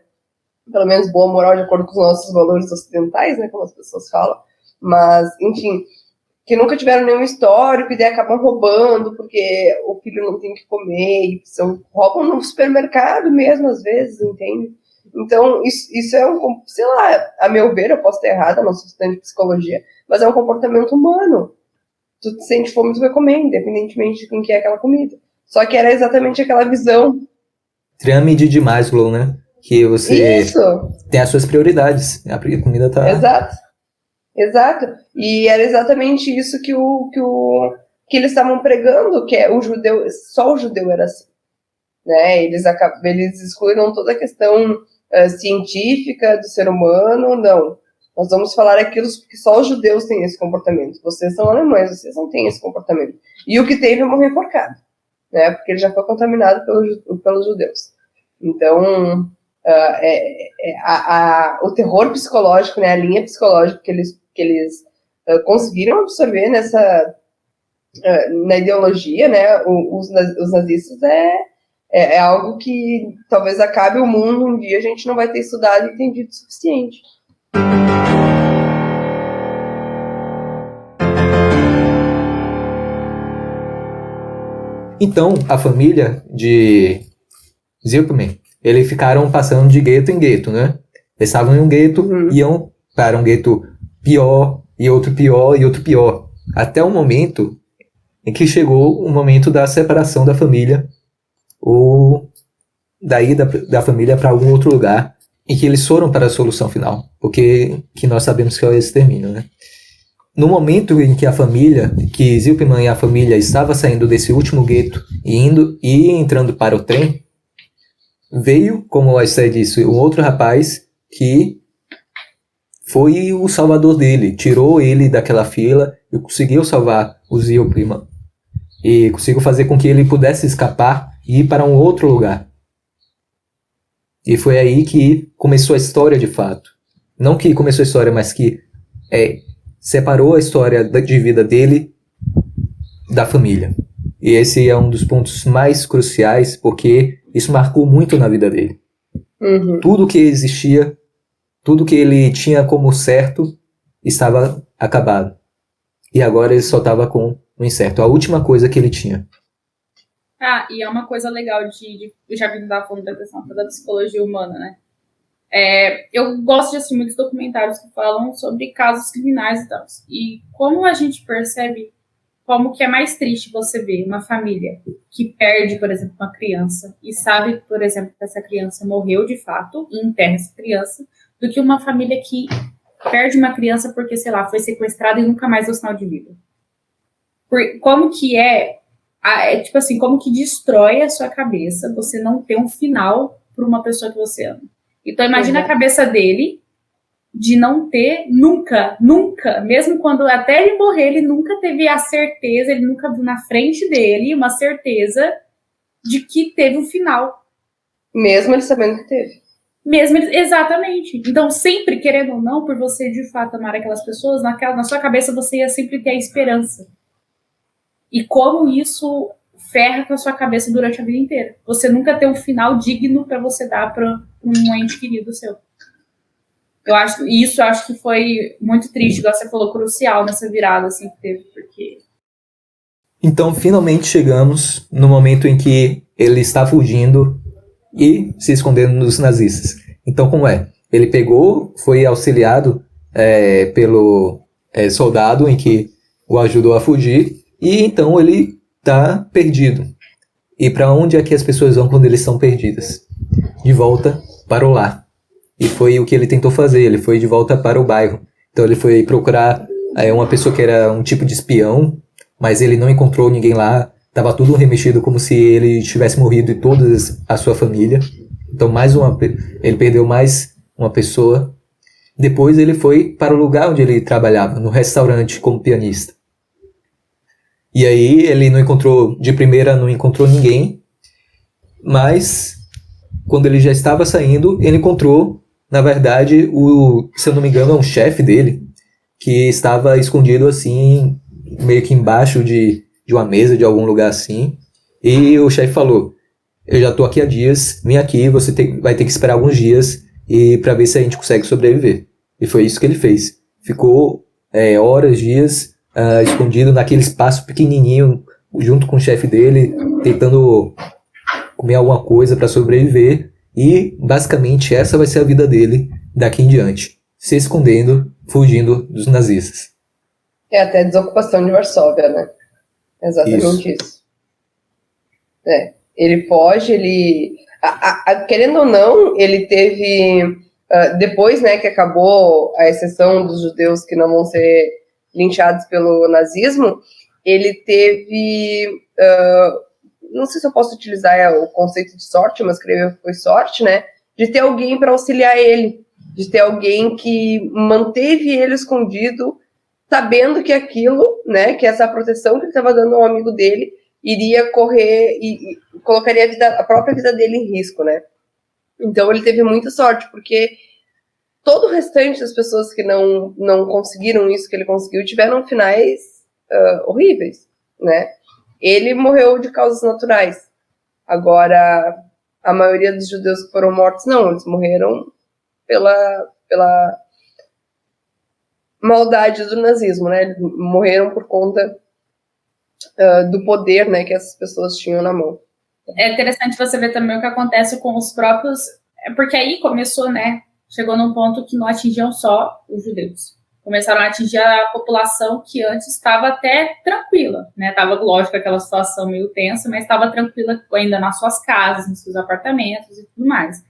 Pelo menos boa moral de acordo com os nossos valores ocidentais, né? Como as pessoas falam. Mas, enfim, que nunca tiveram nenhum histórico e daí acabam roubando porque o filho não tem o que comer e roubam no supermercado mesmo, às vezes, entende? Então, isso é sei lá, a meu ver, eu posso estar errada, não sou estudante de psicologia, mas é um comportamento humano. Tu te sente fome, tu vai comer, independentemente de quem que é aquela comida. Só que era exatamente aquela visão. Pirâmide de Maslow, né? Que você Isso! tem as suas prioridades. A comida tá... Exato. E era exatamente isso que eles estavam pregando, que é o judeu, só o judeu era assim. Né? Eles excluíram toda a questão científica do ser humano, não. Nós vamos falar aquilo porque só os judeus têm esse comportamento. Vocês são alemães, vocês não têm esse comportamento. E o que teve é morrer enforcado, né? Porque ele já foi contaminado pelos judeus. Então, o terror psicológico, né? A linha psicológica que eles conseguiram absorver na ideologia, né? Os nazistas é algo que talvez acabe o mundo um dia, a gente não vai ter estudado e entendido o suficiente. Então, a família de Zilpman, eles ficaram passando de gueto em gueto, né? Eles estavam em um gueto, iam para um gueto pior, e outro pior, e outro pior. Até o momento em que chegou o momento da separação da família, ou daí da família para algum outro lugar, em que eles foram para a solução final, porque que nós sabemos que é o extermínio, né? No momento em que que Zilpman e a família estava saindo desse último gueto e entrando para o trem, veio, como a Esther disse, um outro rapaz que foi o salvador dele, tirou ele daquela fila e conseguiu salvar o Zilpman. E conseguiu fazer com que ele pudesse escapar e ir para um outro lugar. E foi aí que começou a história de fato. Não que começou a história, mas que separou a história de vida dele da família. E esse é um dos pontos mais cruciais, porque isso marcou muito na vida dele. Tudo que existia, tudo que ele tinha como certo, estava acabado. E agora ele só estava com o incerto, a última coisa que ele tinha. E é uma coisa legal já que estava falando da questão da psicologia humana, né? Eu gosto de assistir muitos documentários que falam sobre casos criminais e tal. E como a gente percebe como que é mais triste você ver uma família que perde, por exemplo, uma criança e sabe, por exemplo, que essa criança morreu de fato e enterra essa criança, do que uma família que perde uma criança porque, sei lá, foi sequestrada e nunca mais deu sinal de vida. Como que tipo assim, como que destrói a sua cabeça você não ter um final para uma pessoa que você ama. Então imagina a cabeça dele de não ter nunca, mesmo quando até ele morrer, ele nunca teve a certeza, ele nunca viu na frente dele uma certeza de que teve um final. Mesmo ele sabendo que teve. Exatamente. Então, sempre, querendo ou não, por você de fato amar aquelas pessoas, na sua cabeça você ia sempre ter a esperança. E como isso ferra com a sua cabeça durante a vida inteira. Você nunca tem um final digno para você dar para um ente querido seu. Eu acho que foi muito triste, igual você falou, crucial nessa virada assim, que teve, porque... Então, finalmente chegamos no momento em que ele está fugindo e se escondendo dos nazistas. Então, como é? Ele foi auxiliado pelo soldado em que o ajudou a fugir, e então ele está perdido. E para onde é que as pessoas vão quando eles estão perdidas? De volta para o lar. E foi o que ele tentou fazer, ele foi de volta para o bairro. Então ele foi procurar uma pessoa que era um tipo de espião, mas ele não encontrou ninguém lá, estava tudo remexido como se ele tivesse morrido e toda a sua família. Então ele perdeu mais uma pessoa. Depois ele foi para o lugar onde ele trabalhava, no restaurante como pianista. E aí ele de primeira não encontrou ninguém, mas quando ele já estava saindo, ele encontrou, na verdade, se eu não me engano, é um chefe dele, que estava escondido assim, meio que embaixo de uma mesa de algum lugar assim. E o chefe falou: eu já estou aqui há dias, vem aqui, você vai ter que esperar alguns dias para ver se a gente consegue sobreviver. E foi isso que ele fez. Ficou horas, dias, escondido naquele espaço pequenininho, junto com o chefe dele, tentando comer alguma coisa para sobreviver. E, basicamente, essa vai ser a vida dele daqui em diante. Se escondendo, fugindo dos nazistas. Até a desocupação de Varsóvia, né? Exatamente isso. Ele foge, querendo ou não, ele teve... depois, né, que acabou a exceção dos judeus que não vão ser linchados pelo nazismo, ele teve... não sei se eu posso utilizar o conceito de sorte, mas creio que foi sorte, né? De ter alguém para auxiliar ele, de ter alguém que manteve ele escondido, sabendo que aquilo, né, que essa proteção que ele estava dando ao amigo dele iria correr e colocaria a própria vida dele em risco, né? Então ele teve muita sorte, porque todo o restante das pessoas que não conseguiram isso que ele conseguiu tiveram finais horríveis, né? Ele morreu de causas naturais. Agora, a maioria dos judeus que foram mortos, não. Eles morreram pela maldade do nazismo, né? Eles morreram por conta do poder, né, que essas pessoas tinham na mão. É interessante você ver também o que acontece com os próprios... Porque aí começou, né? Chegou num ponto que não atingiam só os judeus. Começaram a atingir a população que antes estava até tranquila, né? Estava, lógico, aquela situação meio tensa, mas estava tranquila ainda nas suas casas, nos seus apartamentos e tudo mais.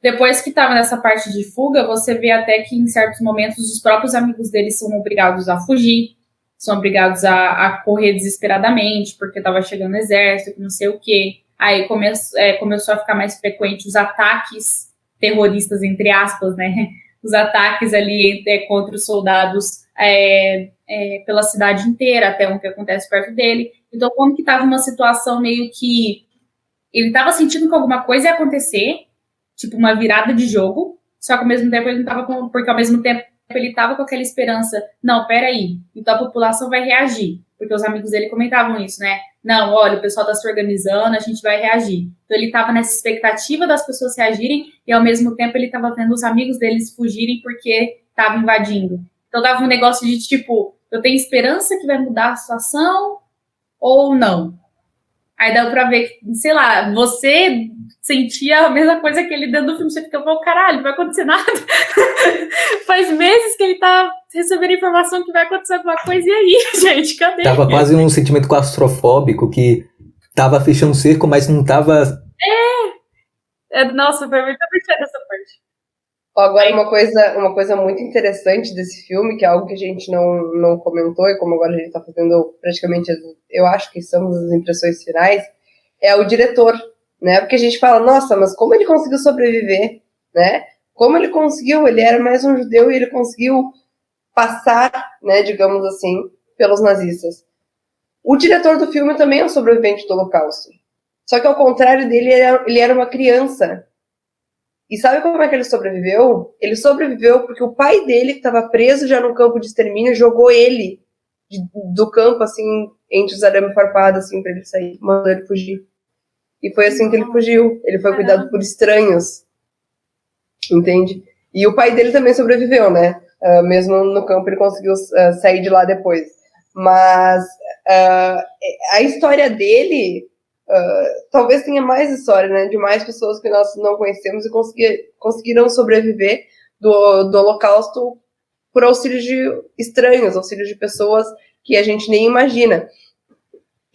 Depois que estava nessa parte de fuga, você vê até que em certos momentos os próprios amigos deles são obrigados a fugir, são obrigados a correr desesperadamente, porque estava chegando o exército, não sei o quê. Aí começou a ficar mais frequente os ataques terroristas, entre aspas, né? Os ataques ali contra os soldados pela cidade inteira, até um que acontece perto dele. Então, como que estava uma situação meio que ele estava sentindo que alguma coisa ia acontecer, tipo uma virada de jogo, só que ao mesmo tempo ele não estava porque ao mesmo tempo ele estava com aquela esperança, não, peraí, então a população vai reagir, porque os amigos dele comentavam isso, né? Não, olha, o pessoal está se organizando, a gente vai reagir. Então ele estava nessa expectativa das pessoas reagirem e ao mesmo tempo ele estava vendo os amigos deles fugirem porque estavam invadindo. Então dava um negócio de tipo, eu tenho esperança que vai mudar a situação ou não? Aí dá pra ver que, sei lá, você sentia a mesma coisa que ele dentro do filme, você fica, caralho, não vai acontecer nada. Faz meses que ele tá recebendo informação que vai acontecer alguma coisa, e aí, gente, cadê? Tava quase um sentimento claustrofóbico, que tava fechando o cerco, mas não tava... Nossa, foi muito absurdo essa parte. Agora, uma coisa muito interessante desse filme, que é algo que a gente não comentou, e como agora a gente tá fazendo praticamente, eu acho que são as impressões finais, é o diretor, né? Porque a gente fala, nossa, mas como ele conseguiu sobreviver, né? Como ele conseguiu, ele era mais um judeu e ele conseguiu passar, né, digamos assim, pelos nazistas. O diretor do filme também é um sobrevivente do Holocausto. Só que ao contrário dele, ele era uma criança. E sabe como é que ele sobreviveu? Ele sobreviveu porque o pai dele, que estava preso já no campo de extermínio, jogou ele do campo, assim, entre os arames farpados, assim, pra ele sair, mandou ele fugir. E foi assim que ele fugiu. Ele foi cuidado por estranhos. Entende? E o pai dele também sobreviveu, né? Mesmo no campo ele conseguiu sair de lá depois. Mas a história dele talvez tenha mais história, né? De mais pessoas que nós não conhecemos e conseguiram sobreviver do Holocausto por auxílio de estranhos, auxílio de pessoas que a gente nem imagina.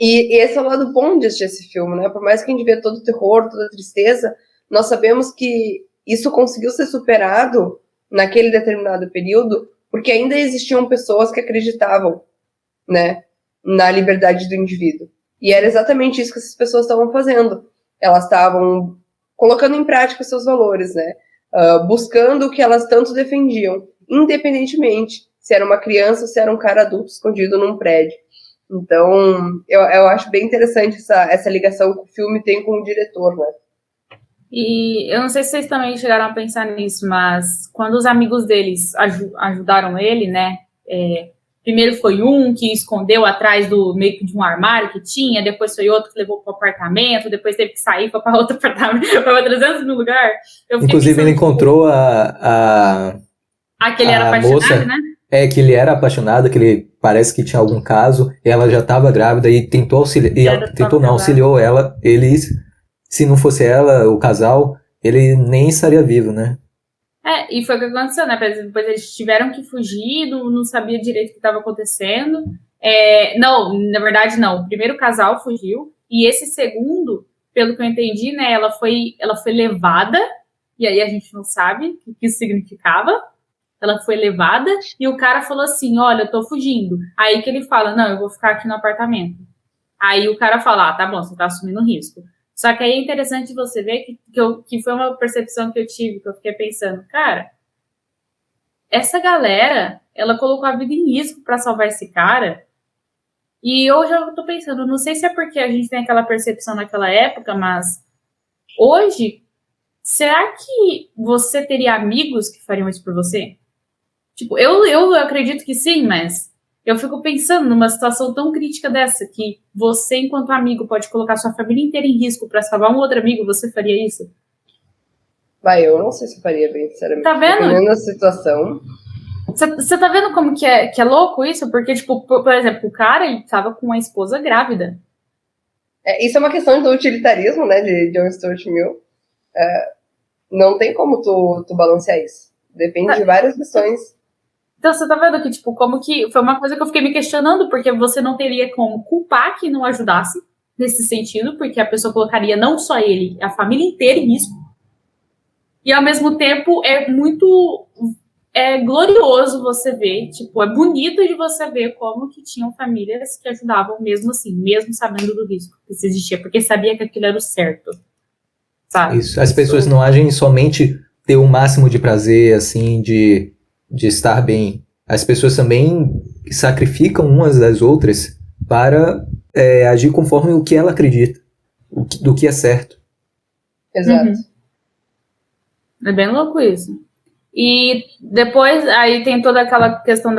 E esse é o lado bom de assistir esse filme, né? Por mais que a gente vê todo o terror, toda a tristeza, nós sabemos que isso conseguiu ser superado naquele determinado período, porque ainda existiam pessoas que acreditavam, né, na liberdade do indivíduo. E era exatamente isso que essas pessoas estavam fazendo. Elas estavam colocando em prática seus valores, né? Buscando o que elas tanto defendiam, independentemente se era uma criança ou se era um cara adulto escondido num prédio. Então, eu acho bem interessante essa ligação que o filme tem com o diretor, né? E eu não sei se vocês também chegaram a pensar nisso, mas quando os amigos deles ajudaram ele, né? Primeiro foi um que escondeu atrás meio que de um armário que tinha, depois foi outro que levou para o apartamento, depois teve que sair para outro apartamento, para 300 mil lugar. Inclusive, ele encontrou que ele era apaixonado, moça, né? Que ele era apaixonado, que ele parece que tinha algum caso, e ela já estava grávida e tentou auxiliar, auxiliou ela, se não fosse ela, o casal, ele nem estaria vivo, né? E foi o que aconteceu, né? Depois eles tiveram que fugir, não sabia direito o que estava acontecendo. Não, na verdade, não. O primeiro casal fugiu, e esse segundo, pelo que eu entendi, né? Ela foi levada, e aí a gente não sabe o que isso significava. Ela foi levada, e o cara falou assim, olha, eu tô fugindo. Aí que ele fala, não, eu vou ficar aqui no apartamento. Aí o cara fala, tá bom, você tá assumindo risco. Só que aí é interessante você ver que foi uma percepção que eu tive, que eu fiquei pensando, cara, essa galera, ela colocou a vida em risco pra salvar esse cara, e eu já tô pensando, não sei se é porque a gente tem aquela percepção naquela época, mas hoje, será que você teria amigos que fariam isso por você? Tipo, eu acredito que sim, mas eu fico pensando numa situação tão crítica dessa, que você, enquanto amigo, pode colocar sua família inteira em risco pra salvar um outro amigo, você faria isso? Eu não sei se eu faria bem, sinceramente. Tá vendo? Dependendo da situação. Você tá vendo como que é louco isso? Porque, tipo, por exemplo, o cara, ele tava com uma esposa grávida. Isso é uma questão do utilitarismo, né, de John Stuart Mill. Não tem como tu balancear isso. Depende de várias questões. Então, você tá vendo que, tipo, como que... Foi uma coisa que eu fiquei me questionando, porque você não teria como culpar que não ajudasse nesse sentido, porque a pessoa colocaria não só ele, a família inteira em risco. E, ao mesmo tempo, é muito... glorioso você ver, tipo, é bonito de você ver como que tinham famílias que ajudavam mesmo assim, mesmo sabendo do risco que isso existia, porque sabia que aquilo era o certo. Sabe? Isso. As pessoas não agem somente ter o máximo de prazer, assim, de estar bem. As pessoas também sacrificam umas das outras para agir conforme o que ela acredita, do que é certo. Exato. É bem louco isso. E depois, aí tem toda aquela questão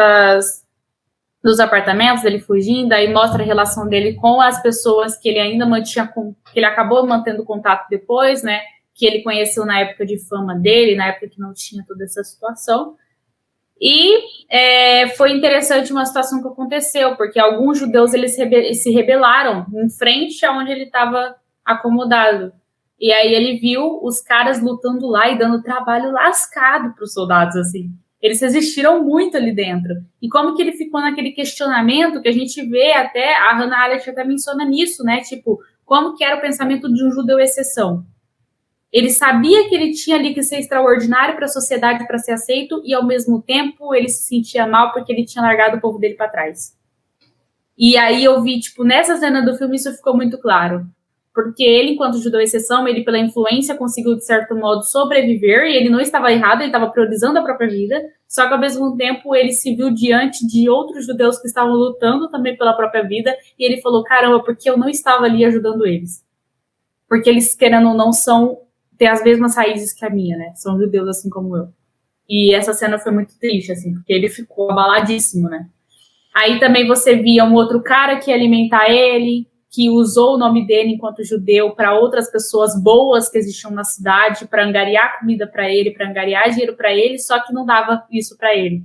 dos apartamentos, dele fugindo, aí mostra a relação dele com as pessoas que ele ainda mantinha, que ele acabou mantendo contato depois, né? Que ele conheceu na época de fama dele, na época que não tinha toda essa situação. E foi interessante uma situação que aconteceu, porque alguns judeus eles se rebelaram em frente aonde ele estava acomodado. E aí ele viu os caras lutando lá e dando trabalho lascado para os soldados, assim. Eles resistiram muito ali dentro. E como que ele ficou naquele questionamento que a gente vê até, a Hannah Arendt até menciona nisso, né? Tipo, como que era o pensamento de um judeu exceção? Ele sabia que ele tinha ali que ser extraordinário para a sociedade para ser aceito e, ao mesmo tempo, ele se sentia mal porque ele tinha largado o povo dele para trás. E aí eu vi, tipo, nessa cena do filme isso ficou muito claro. Porque ele, enquanto judeu exceção, ele pela influência conseguiu, de certo modo, sobreviver, e ele não estava errado, ele estava priorizando a própria vida, só que ao mesmo tempo ele se viu diante de outros judeus que estavam lutando também pela própria vida, e ele falou, caramba, porque eu não estava ali ajudando eles? Porque eles, querendo ou não, têm as mesmas raízes que a minha, né? São judeus assim como eu. E essa cena foi muito triste, assim, porque ele ficou abaladíssimo, né? Aí também você via um outro cara que ia alimentar ele, que usou o nome dele enquanto judeu para outras pessoas boas que existiam na cidade, para angariar comida para ele, para angariar dinheiro para ele, só que não dava isso para ele.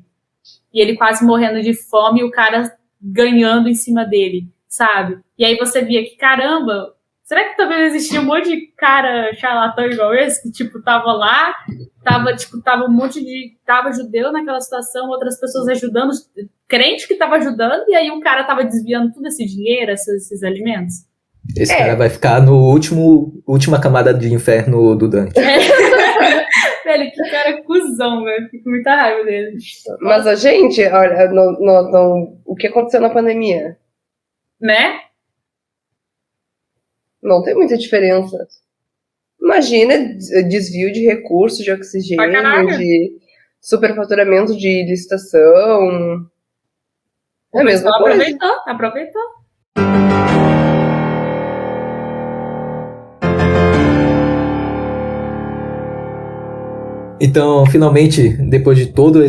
E ele quase morrendo de fome e o cara ganhando em cima dele, sabe? E aí você via que, caramba, será que também existia um monte de cara charlatão igual esse, que, tipo, tava lá, tava um monte de... Tava judeu naquela situação, outras pessoas ajudando, crente que tava ajudando, e aí o cara tava desviando todo esse dinheiro, esses alimentos. Esse cara vai ficar no última camada de inferno do Dante. Velho, que cara cuzão, velho. Fico com muita raiva dele. Mas a gente, olha, o que aconteceu na pandemia? Né? Não tem muita diferença. Imagina desvio de recursos, de oxigênio, de superfaturamento de licitação. É a mesma coisa. Aproveitou. Então, finalmente, depois de todo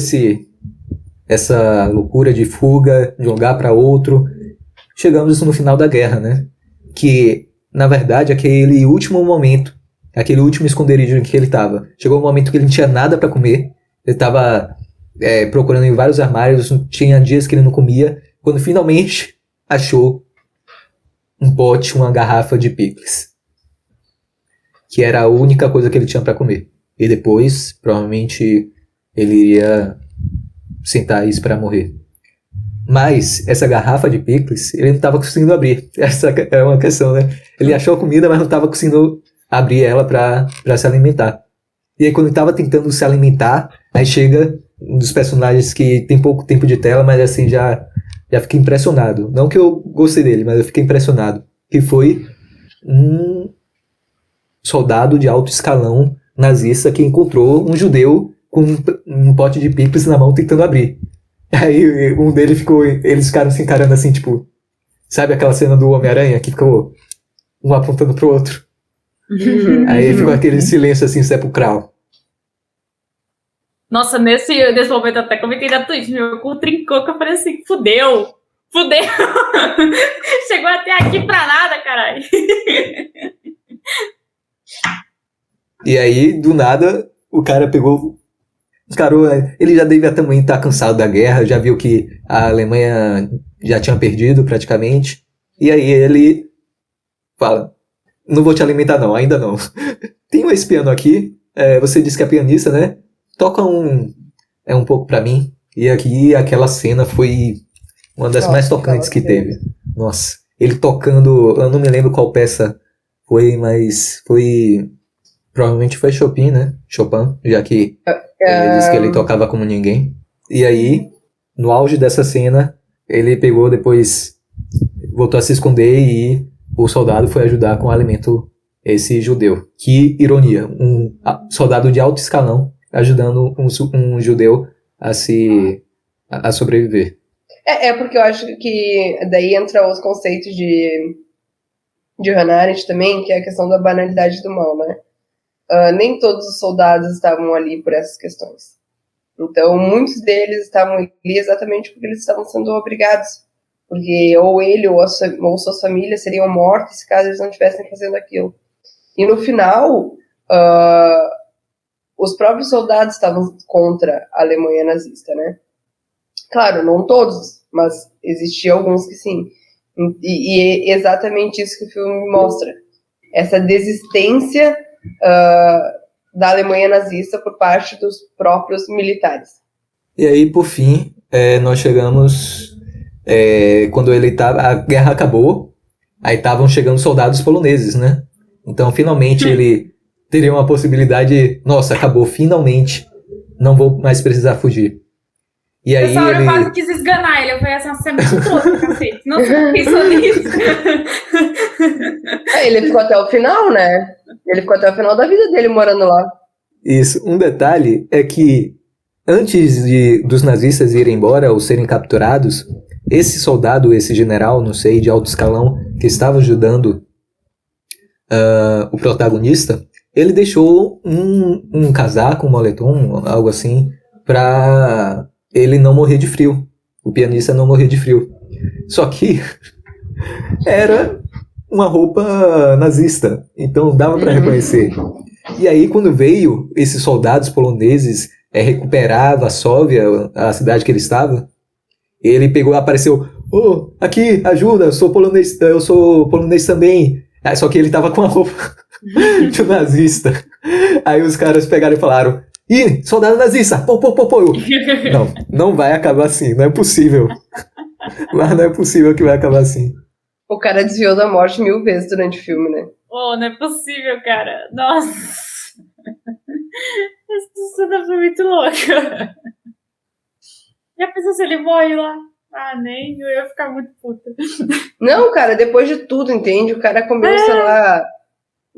essa loucura de fuga de um lugar para outro, chegamos no final da guerra, né? Que, na verdade, aquele último momento, aquele último esconderijo em que ele estava, chegou um momento que ele não tinha nada para comer, ele estava procurando em vários armários, tinha dias que ele não comia, quando finalmente achou um pote, uma garrafa de picles, que era a única coisa que ele tinha para comer. E depois, provavelmente, ele iria sentar e esperar morrer. Mas, essa garrafa de picles, ele não estava conseguindo abrir. Essa é uma questão, né? Ele achou a comida, mas não estava conseguindo abrir ela para se alimentar. E aí, quando ele estava tentando se alimentar, aí chega um dos personagens que tem pouco tempo de tela, mas assim, já fiquei impressionado. Não que eu gostei dele, mas eu fiquei impressionado. Que foi um soldado de alto escalão nazista que encontrou um judeu com um pote de picles na mão tentando abrir. Aí um deles eles ficaram se encarando assim, tipo, sabe aquela cena do Homem-Aranha que ficou um apontando pro outro? Aí ficou aquele silêncio assim, sepulcral. Nossa, nesse momento eu até comentei na Twitch, meu cu trincou, que eu falei assim, fudeu. Chegou até aqui pra nada, caralho. E aí, do nada, o cara encarou, ele já devia também estar cansado da guerra, já viu que a Alemanha já tinha perdido praticamente, e aí ele fala, não vou te alimentar não, ainda não. Tem esse piano aqui, você disse que é pianista, né? Toca um pouco pra mim. E aqui aquela cena foi uma das mais tocantes que teve. Nossa, ele tocando, eu não me lembro qual peça foi, mas provavelmente foi Chopin, né? Chopin, já que ele disse que ele tocava como ninguém. E aí, no auge dessa cena, ele pegou depois, voltou a se esconder e o soldado foi ajudar com o alimento esse judeu. Que ironia, um soldado de alto escalão ajudando um judeu a sobreviver. Porque eu acho que daí entra os conceitos de Hannah Arendt também, que é a questão da banalidade do mal, né? Nem todos os soldados estavam ali por essas questões. Então, muitos deles estavam ali exatamente porque eles estavam sendo obrigados. Porque ou ele ou suas famílias seriam mortos caso eles não estivessem fazendo aquilo. E no final, os próprios soldados estavam contra a Alemanha nazista, né? Claro, não todos, mas existiam alguns que sim. E é exatamente isso que o filme mostra. Essa desistência da Alemanha nazista por parte dos próprios militares. E aí, por fim, nós chegamos... quando a guerra acabou, aí estavam chegando soldados poloneses, né? Então, finalmente, ele teria uma possibilidade... Nossa, acabou, finalmente, não vou mais precisar fugir. E aí Essa hora eu ele... quase quis esganar ele. Eu falei assim, você é muito trouxa, cacete. Não, você não pensou nisso. Ele ficou até o final, né? Ele ficou até o final da vida dele morando lá. Isso. Um detalhe é que antes dos nazistas irem embora ou serem capturados, esse soldado, esse general, não sei, de alto escalão, que estava ajudando o protagonista, ele deixou um casaco, um moletom, algo assim, pra ele não morrer de frio. O pianista não morrer de frio. Só que era uma roupa nazista, então dava pra reconhecer. E aí, quando veio esses soldados poloneses recuperar Varsóvia, a cidade que ele estava, ele pegou, apareceu, aqui, ajuda, eu sou polonês também. Só que ele tava com a roupa de nazista. Aí os caras pegaram e falaram, ih, soldado nazista, pô. Não vai acabar assim, não é possível. Mas não é possível que vai acabar assim. O cara desviou da morte 1000 vezes durante o filme, né? Não é possível, cara. Nossa. Essa cena foi muito louca. Já pensou se ele morre lá? Nem, eu ia ficar muito puta. Não, cara, depois de tudo, entende? O cara comeu, sei lá,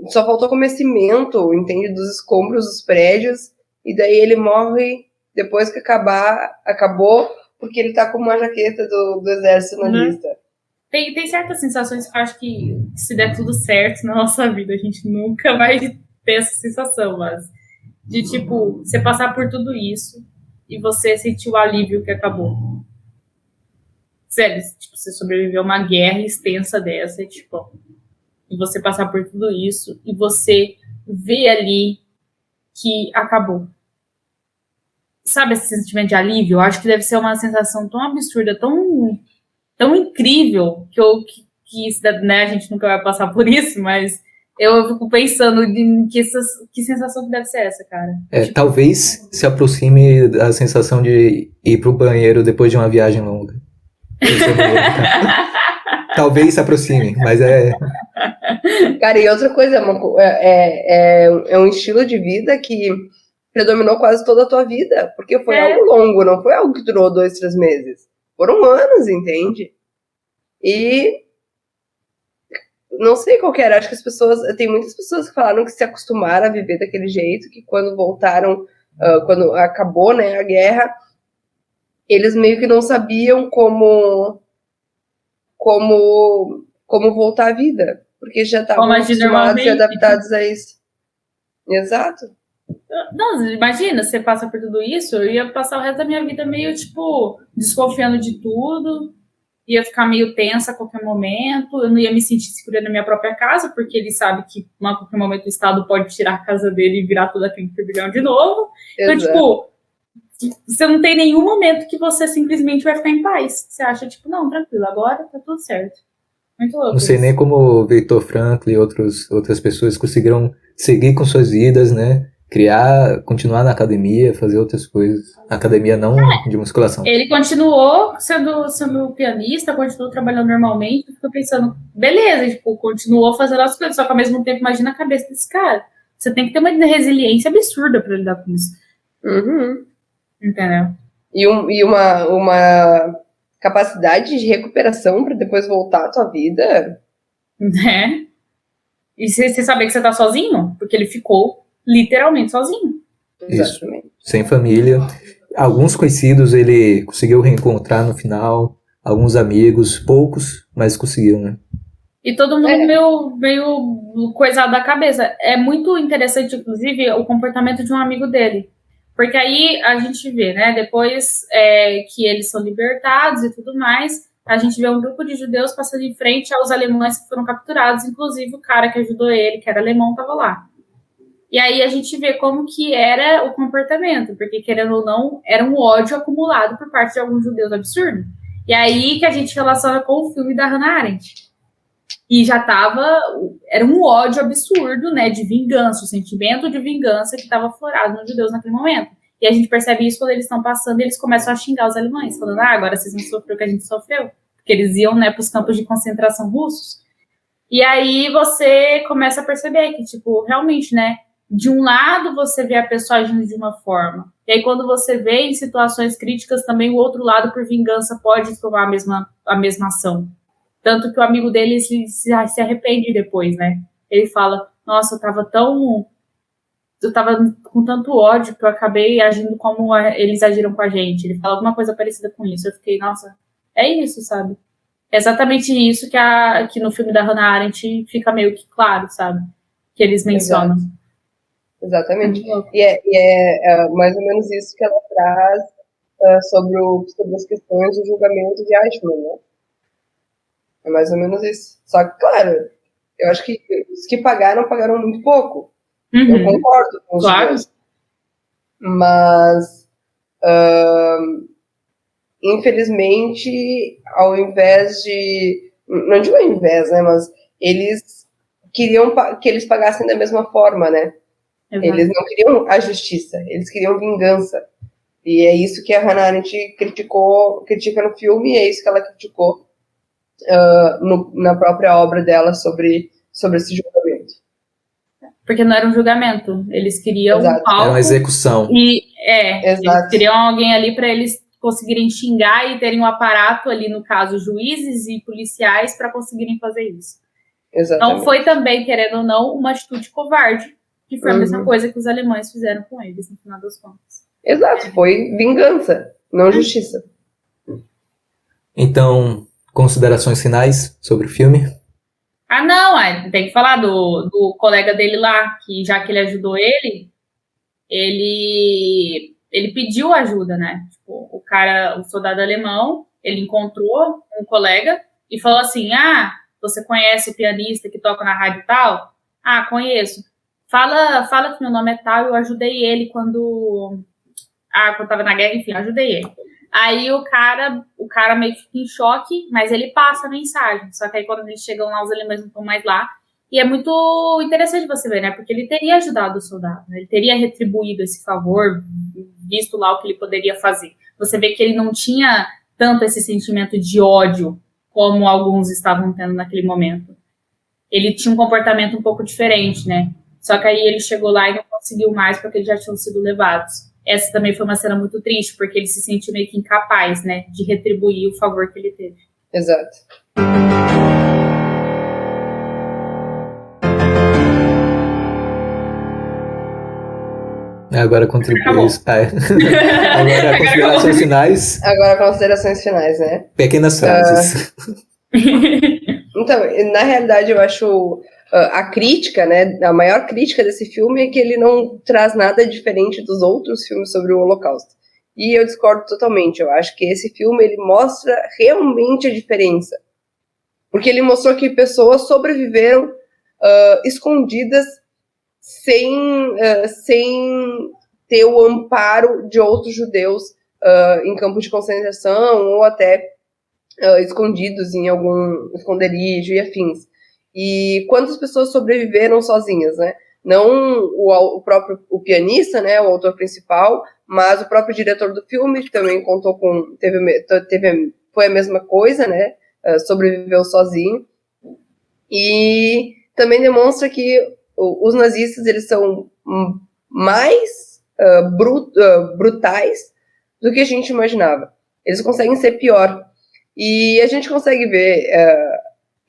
só faltou comer cimento, entende? Dos escombros dos prédios, e daí ele morre depois que acabou, porque ele tá com uma jaqueta do exército nazista. Tem certas sensações que eu acho que se der tudo certo na nossa vida, a gente nunca vai ter essa sensação, mas de tipo, você passar por tudo isso e você sentir o alívio que acabou. Sério, tipo, você sobreviveu a uma guerra extensa dessa, e você passar por tudo isso e você ver ali que acabou. Sabe esse sentimento de alívio? Eu acho que deve ser uma sensação tão absurda, tão incrível, né, a gente nunca vai passar por isso, mas eu fico pensando em que sensação que deve ser essa, cara. Talvez se aproxime da sensação de ir pro banheiro depois de uma viagem longa. Talvez se aproxime, mas Cara, e outra coisa, é um estilo de vida que predominou quase toda a tua vida, porque foi algo longo, não foi algo que durou 2, 3 meses. Foram anos, entende? E não sei qual que era, acho que tem muitas pessoas que falaram que se acostumaram a viver daquele jeito, que quando voltaram, quando acabou, né, a guerra, eles meio que não sabiam como voltar à vida, porque já estavam acostumados e adaptados a isso. Exato. Não, imagina, você passa por tudo isso, eu ia passar o resto da minha vida meio, desconfiando de tudo, ia ficar meio tensa a qualquer momento, eu não ia me sentir segura na minha própria casa, porque ele sabe que a qualquer momento o Estado pode tirar a casa dele e virar tudo aquele turbilhão de novo. Exato. Então, você não tem nenhum momento que você simplesmente vai ficar em paz. Você acha, não, tranquilo, agora tá tudo certo. Muito louco. Não sei nem como o Viktor Frankl e outras pessoas conseguiram seguir com suas vidas, né? Continuar na academia, fazer outras coisas. Academia não de musculação. Ele continuou sendo pianista, continuou trabalhando normalmente. Eu fico pensando, beleza, continuou fazendo as coisas, só que ao mesmo tempo, imagina a cabeça desse cara. Você tem que ter uma resiliência absurda pra lidar com isso. Uhum. Entendeu? E uma capacidade de recuperação pra depois voltar à tua vida. Né? E você saber que você tá sozinho? Porque ele ficou literalmente sozinho. Exatamente. Isso, sem família. Alguns conhecidos ele conseguiu reencontrar no final, alguns amigos, poucos, mas conseguiu, né? E todo mundo meio coisado da cabeça. É muito interessante, inclusive, o comportamento de um amigo dele. Porque aí a gente vê, né, depois que eles são libertados e tudo mais, a gente vê um grupo de judeus passando em frente aos alemães que foram capturados, inclusive o cara que ajudou ele, que era alemão, estava lá. E aí a gente vê como que era o comportamento, porque, querendo ou não, era um ódio acumulado por parte de alguns judeus absurdo. E aí que a gente relaciona com o filme da Hannah Arendt. E era um ódio absurdo, né, de vingança, o sentimento de vingança que estava aflorado nos judeus naquele momento. E a gente percebe isso quando eles estão passando e eles começam a xingar os alemães, falando, agora vocês vão sofrer o que a gente sofreu. Porque eles iam, né, para os campos de concentração russos. E aí você começa a perceber que, realmente, né, de um lado você vê a pessoa agindo de uma forma, E aí, quando você vê em situações críticas, também o outro lado, por vingança, pode tomar a mesma ação. Tanto que o amigo dele se arrepende depois, né? Ele fala, nossa, eu tava com tanto ódio que eu acabei agindo como eles agiram com a gente. Ele fala alguma coisa parecida com isso. Eu fiquei, nossa, é isso, sabe? É exatamente isso que no filme da Hannah Arendt fica meio que claro, sabe? Que eles mencionam. Exatamente. E é mais ou menos isso que ela traz sobre as questões do julgamento de Eichmann, né? É mais ou menos isso. Só que, claro, eu acho que os que pagaram muito pouco. Eu concordo com os dois. Mas, infelizmente, ao invés de... Não digo ao invés, né? Mas eles queriam que eles pagassem da mesma forma, né? Exato. Eles não queriam a justiça, eles queriam vingança. E é isso que a Hannah Arendt critica no filme, e é isso que ela criticou na própria obra dela sobre esse julgamento. Porque não era um julgamento, eles queriam um palco. Era uma execução. Eles queriam alguém ali para eles conseguirem xingar e terem um aparato ali, no caso, juízes e policiais, para conseguirem fazer isso. Exatamente. Então foi também, querendo ou não, uma atitude covarde, que foi a mesma coisa que os alemães fizeram com eles, no final das contas. Exato, foi vingança, não justiça. Então, considerações finais sobre o filme? Tem que falar do colega dele lá, que já que ele ajudou ele pediu ajuda, né? Tipo, o soldado alemão, ele encontrou um colega e falou assim, você conhece o pianista que toca na rádio tal? Conheço. Fala que meu nome é tal, eu ajudei ele quando tava na guerra, enfim, ajudei ele. Aí o cara meio que fica em choque, mas ele passa a mensagem. Só que aí quando eles chegam lá, os alemães não estão mais lá. E é muito interessante você ver, né? Porque ele teria ajudado o soldado, né? Ele teria retribuído esse favor, visto lá o que ele poderia fazer. Você vê que ele não tinha tanto esse sentimento de ódio como alguns estavam tendo naquele momento. Ele tinha um comportamento um pouco diferente, né? Só que aí ele chegou lá e não conseguiu mais porque eles já tinham sido levados. Essa também foi uma cena muito triste, porque ele se sentiu meio que incapaz, né, de retribuir o favor que ele teve. Exato. Agora contribui isso. Agora considerações finais. Agora considerações finais, né? Pequenas frases. Então, na realidade, eu acho a crítica, né? A maior crítica desse filme é que ele não traz nada diferente dos outros filmes sobre o Holocausto. E eu discordo totalmente. Eu acho que esse filme ele mostra realmente a diferença. Porque ele mostrou que pessoas sobreviveram escondidas sem ter o amparo de outros judeus em campos de concentração ou até escondidos em algum esconderijo e afins. E quantas pessoas sobreviveram sozinhas, né? Não o pianista, né, o autor principal, mas o próprio diretor do filme, que também contou com... foi a mesma coisa, né? Sobreviveu sozinho. E também demonstra que os nazistas, eles são mais brutais do que a gente imaginava. Eles conseguem ser pior. E a gente consegue ver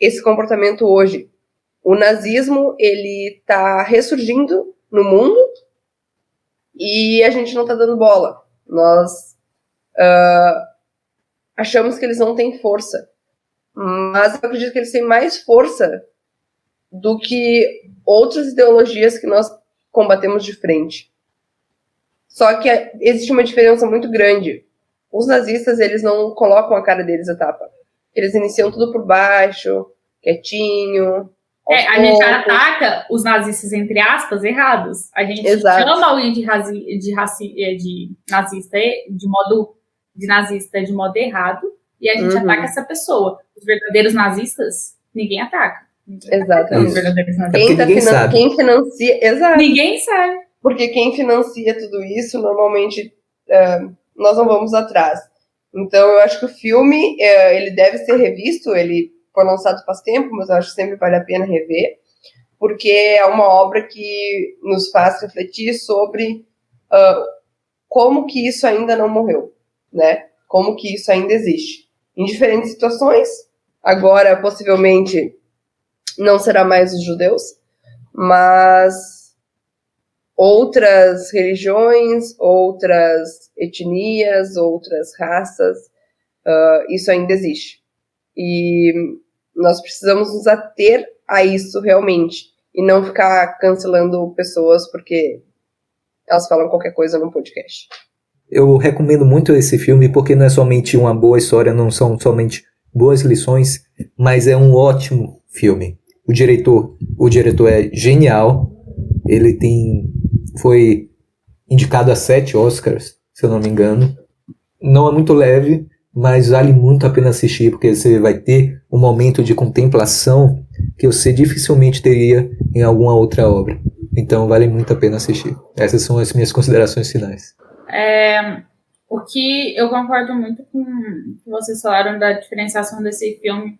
esse comportamento hoje. O nazismo, ele tá ressurgindo no mundo e a gente não tá dando bola. Nós achamos que eles não têm força. Mas eu acredito que eles têm mais força do que outras ideologias que nós combatemos de frente. Só que existe uma diferença muito grande. Os nazistas, eles não colocam a cara deles a tapa. Eles iniciam tudo por baixo, quietinho. A gente ataca os nazistas, entre aspas, errados. A gente chama alguém de nazista de modo errado e a gente ataca essa pessoa. Os verdadeiros nazistas, ninguém ataca. Exatamente. Os verdadeiros nazistas. Quem financia... Exato. Ninguém sabe. Porque quem financia tudo isso, normalmente, nós não vamos atrás. Então, eu acho que o filme, ele deve ser revisto, ele foi lançado faz tempo, mas eu acho que sempre vale a pena rever, porque é uma obra que nos faz refletir sobre como que isso ainda não morreu, né? Como que isso ainda existe. Em diferentes situações, agora possivelmente não será mais os judeus, mas outras religiões, outras etnias, outras raças, isso ainda existe. E nós precisamos nos ater a isso realmente, e não ficar cancelando pessoas porque elas falam qualquer coisa no podcast. Eu recomendo muito esse filme porque não é somente uma boa história, não são somente boas lições, mas é um ótimo filme. O diretor é genial, ele foi indicado a 7 Oscars, se eu não me engano. Não é muito leve, mas vale muito a pena assistir, porque você vai ter um momento de contemplação que você dificilmente teria em alguma outra obra. Então vale muito a pena assistir. Essas são as minhas considerações finais. O que eu concordo muito com o que vocês falaram da diferenciação desse filme.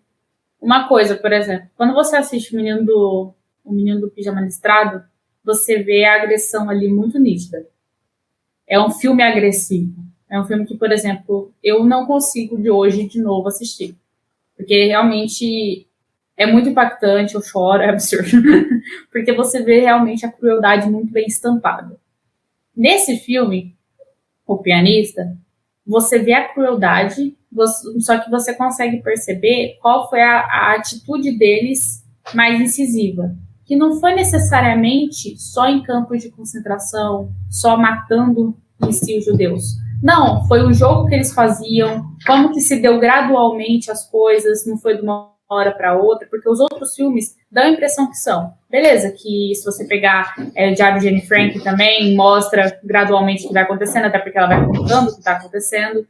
Uma coisa, por exemplo, quando você assiste o Menino do Pijama Listrado, você vê a agressão ali muito nítida. É um filme agressivo. É um filme que, por exemplo, eu não consigo de hoje de novo assistir. Porque realmente é muito impactante, eu choro, é absurdo. Porque você vê realmente a crueldade muito bem estampada. Nesse filme, O Pianista, você vê a crueldade, só que você consegue perceber qual foi a atitude deles mais incisiva. Que não foi necessariamente só em campos de concentração, só matando em si os judeus. Não, foi o jogo que eles faziam, como que se deu gradualmente as coisas, não foi de uma hora para outra, porque os outros filmes dão a impressão que são. Beleza, que se você pegar o Diário de Anne Frank também, mostra gradualmente o que vai acontecendo, até porque ela vai contando o que está acontecendo.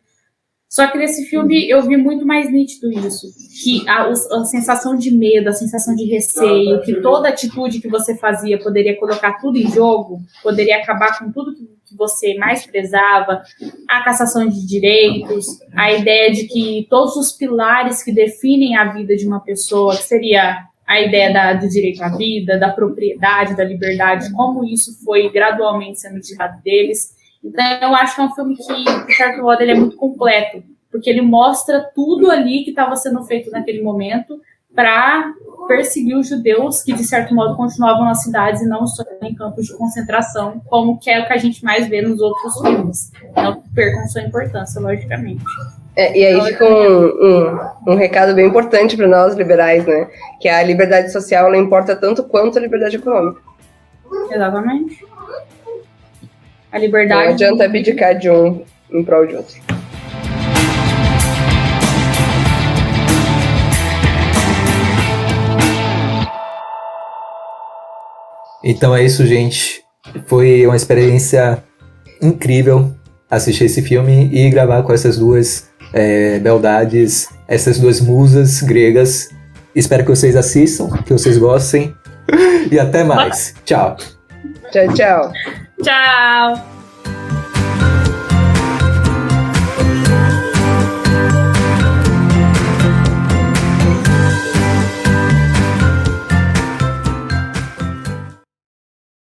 Só que nesse filme eu vi muito mais nítido isso, que a sensação de medo, a sensação de receio, que toda atitude que você fazia poderia colocar tudo em jogo, poderia acabar com tudo que você mais prezava, a cassação de direitos, a ideia de que todos os pilares que definem a vida de uma pessoa, que seria a ideia do direito à vida, da propriedade, da liberdade, como isso foi gradualmente sendo tirado deles. Então, eu acho que é um filme que, de certo modo, ele é muito completo, porque ele mostra tudo ali que estava sendo feito naquele momento para perseguir os judeus que, de certo modo, continuavam nas cidades e não só em campos de concentração, como que é o que a gente mais vê nos outros filmes. Não percam sua importância, logicamente. E aí fica um recado bem importante para nós liberais, né? Que a liberdade social, ela importa tanto quanto a liberdade econômica. Exatamente. A liberdade... Não adianta abdicar de um em prol de outro. Então é isso, gente. Foi uma experiência incrível assistir esse filme e gravar com essas duas beldades, essas duas musas gregas. Espero que vocês assistam, que vocês gostem. E até mais. Tchau. Tchau, tchau. Tchau!